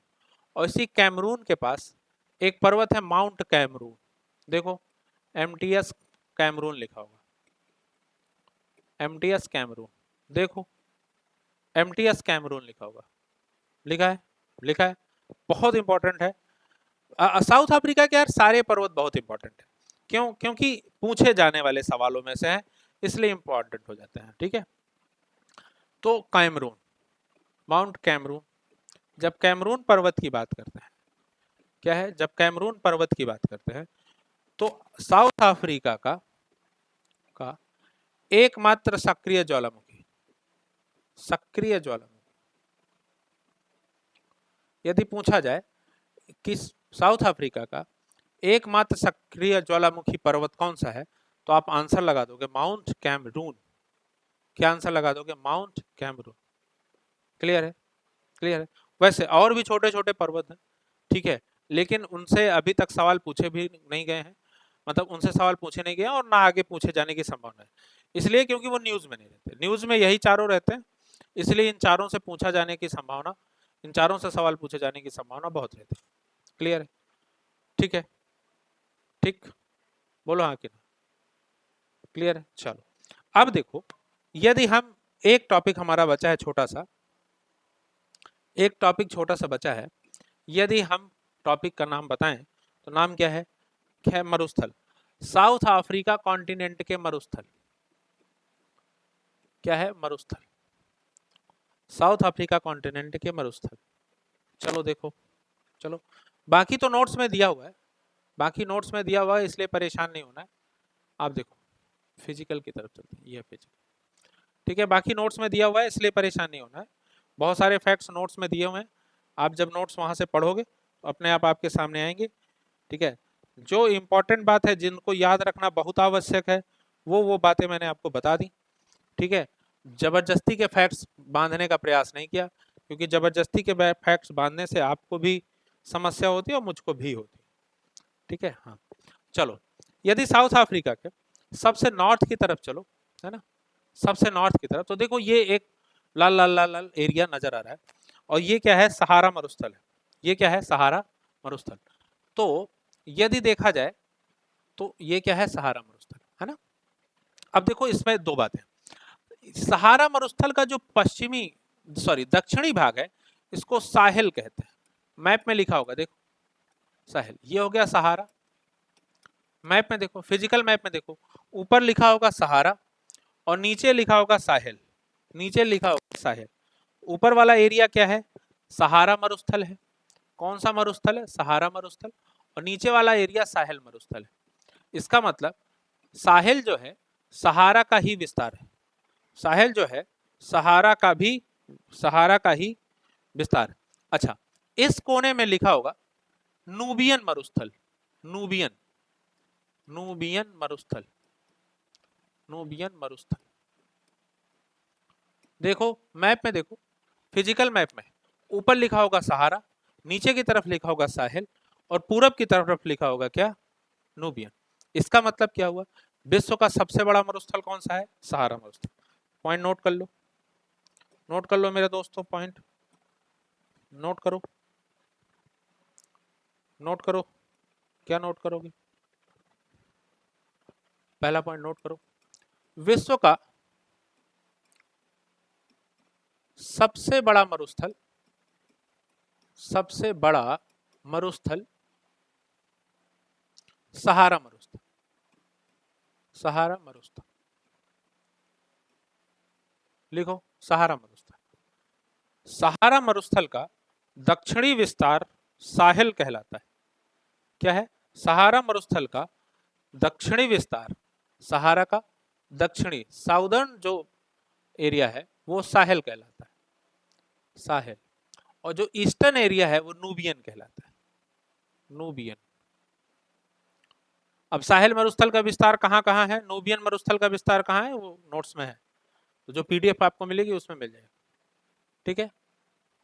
और इसी कैमरून के पास एक पर्वत है माउंट कैमरून। देखो एमटीएस कैमरून लिखा होगा, एमटीएस कैमरून, देखो एमटीएस कैमरून लिखा होगा, लिखा है, लिखा है, बहुत इंपॉर्टेंट है। साउथ अफ्रीका के यार सारे पर्वत बहुत इंपॉर्टेंट है, क्यों? क्योंकि पूछे जाने वाले सवालों में से है, इसलिए इंपॉर्टेंट हो जाते हैं, ठीक है। तो कैमरून, माउंट कैमरून, जब कैमरून पर्वत की बात करते हैं, क्या है? जब कैमरून पर्वत की बात करते हैं तो साउथ अफ्रीका का एकमात्र सक्रिय ज्वालामुखी, सक्रिय ज्वालामुखी, यदि पूछा जाए कि साउथ अफ्रीका का एकमात्र सक्रिय ज्वालामुखी पर्वत कौन सा है, तो आप आंसर लगा दोगे माउंट कैमरून। क्या आंसर लगा दोगे? Mount Cameroon. क्लियर है? क्लियर है? वैसे और भी छोटे छोटे पर्वत हैं, ठीक है, लेकिन उनसे अभी तक सवाल पूछे भी नहीं गए हैं, मतलब उनसे सवाल पूछे नहीं गए और ना आगे पूछे जाने की संभावना है, इसलिए क्योंकि वो न्यूज में नहीं रहते। न्यूज में यही चारों रहते हैं, इसलिए इन चारों से पूछा जाने की संभावना, इन चारों से सवाल पूछे जाने की संभावना बहुत रहती है। क्लियर है? ठीक है, ठीक, बोलो हाँ कि ना। क्लियर है? चलो अब देखो, यदि हम, एक टॉपिक हमारा बचा है छोटा सा, एक टॉपिक छोटा सा बचा है, यदि हम टॉपिक का नाम बताएं तो नाम क्या है? क्या? मरुस्थल। साउथ अफ्रीका कॉन्टिनेंट के मरुस्थल, क्या है? मरुस्थल, साउथ अफ्रीका कॉन्टिनेंट के मरुस्थल। चलो देखो, चलो, बाकी तो नोट्स में दिया हुआ है, बाकी नोट्स में दिया हुआ है, इसलिए परेशान नहीं होना है। आप देखो फिजिकल की तरफ चलते हैं, ये फिजिकल, ठीक है, बाकी नोट्स में दिया हुआ है इसलिए परेशान नहीं होना है। बहुत सारे फैक्ट्स नोट्स में दिए हुए हैं, आप जब नोट्स वहां से पढ़ोगे तो अपने आप आपके सामने आएंगे, ठीक है। जो इंपॉर्टेंट बात है, जिनको याद रखना बहुत आवश्यक है, वो बातें मैंने आपको बता दी, ठीक है। जबरदस्ती के फैक्ट्स बांधने का प्रयास नहीं किया, क्योंकि जबरदस्ती के फैक्ट्स बांधने से आपको भी समस्या होती है और मुझको भी होती है, ठीक है। हाँ, चलो, यदि साउथ अफ्रीका के सबसे नॉर्थ की तरफ चलो, है ना, सबसे नॉर्थ की तरफ। तो देखो ये एक लाल लाल लाल लाल एरिया नजर आ रहा है, और ये क्या है, सहारा मरुस्थल है। ये क्या है, सहारा मरुस्थल। तो यदि देखा जाए तो ये क्या है, सहारा मरुस्थल है ना। अब देखो इसमें दो बातें, सहारा मरुस्थल का जो पश्चिमी सॉरी दक्षिणी भाग है इसको साहिल कहते हैं। मैप में लिखा होगा देखो, साहिल, ये हो गया सहारा। मैप में देखो, फिजिकल मैप में देखो, ऊपर लिखा होगा सहारा और नीचे लिखा होगा साहिल। नीचे लिखा होगा साहिल। ऊपर वाला एरिया क्या है, सहारा मरुस्थल है। कौन सा मरुस्थल है, सहारा मरुस्थल। और नीचे वाला एरिया साहिल मरुस्थल है। इसका मतलब साहिल जो है सहारा का ही विस्तार है। साहिल जो है सहारा का ही विस्तार है। अच्छा, इस कोने में लिखा होगा नूबियन मरुस्थल। नूबियन नूबियन मरुस्थल। नूबियन मरुस्थल देखो मैप में, देखो फिजिकल मैप में ऊपर लिखा होगा सहारा, नीचे की तरफ लिखा होगा साहिल, और पूरब की तरफ लिखा होगा क्या, नूबियन। इसका मतलब क्या हुआ, विश्व का सबसे बड़ा मरुस्थल कौन सा है, सहारा मरुस्थल। पॉइंट नोट कर लो, नोट कर लो मेरे दोस्तों, पॉइंट नोट करो, नोट करो। क्या नोट करोगे, पहला पॉइंट नोट करो, विश्व का सबसे बड़ा मरुस्थल, सबसे बड़ा मरुस्थल सहारा मरुस्थल। सहारा मरुस्थल लिखो, सहारा मरुस्थल। सहारा मरुस्थल का दक्षिणी विस्तार साहिल कहलाता है। क्या है, सहारा मरुस्थल का दक्षिणी विस्तार, सहारा का दक्षिणी साउदर्न जो एरिया है वो साहिल कहलाता है, साहिल। और जो ईस्टर्न एरिया है वो नूबियन कहलाता है, नूबियन। अब साहिल मरुस्थल का विस्तार कहाँ कहाँ है, नूबियन मरुस्थल का विस्तार कहाँ है, वो नोट्स में है, तो जो पीडीएफ आपको मिलेगी उसमें मिल जाएगा। ठीक है,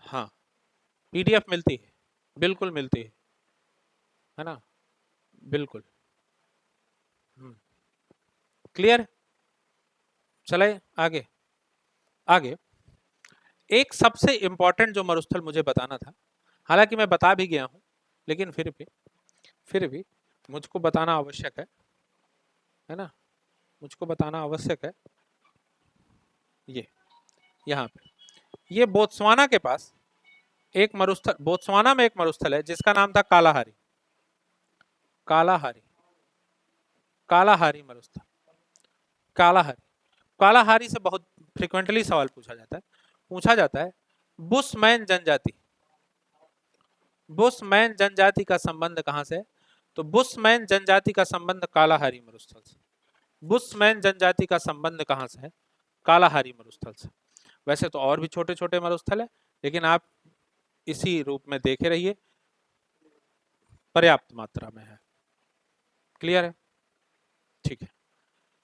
हाँ पीडीएफ मिलती है, बिल्कुल मिलती है ना, बिल्कुल। क्लियर, चले आगे। आगे एक सबसे इंपॉर्टेंट जो मरुस्थल मुझे बताना था, हालांकि मैं बता भी गया हूं, लेकिन फिर भी मुझको बताना आवश्यक है ना, मुझको बताना आवश्यक है। ये यहाँ पे, ये बोत्सवाना के पास एक मरुस्थल, बोत्सवाना में एक मरुस्थल है जिसका नाम था कालाहारी। कालाहारी, कालाहारी मरुस्थल, कालाहारी। कालाहारी से बहुत फ्रिक्वेंटली सवाल पूछा जाता है बुशमैन जनजाति, बुशमैन जनजाति का संबंध कहां से है, तो बुशमैन जनजाति का संबंध कालाहारी मरुस्थल से। बुशमैन जनजाति का संबंध कहां से है, कालाहारी मरुस्थल से। वैसे तो और भी छोटे छोटे मरुस्थल है, लेकिन आप इसी रूप में देखे रहिए, पर्याप्त मात्रा में है। क्लियर है, ठीक है।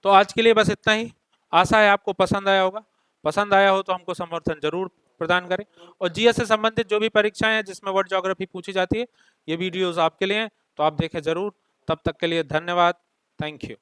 तो आज के लिए बस इतना ही, आशा है आपको पसंद आया होगा। पसंद आया हो तो हमको समर्थन जरूर प्रदान करें, और जीएस से संबंधित जो भी परीक्षाएं हैं जिसमें वर्ल्ड ज्योग्राफी पूछी जाती है, ये वीडियोस आपके लिए हैं, तो आप देखें जरूर। तब तक के लिए धन्यवाद, थैंक यू।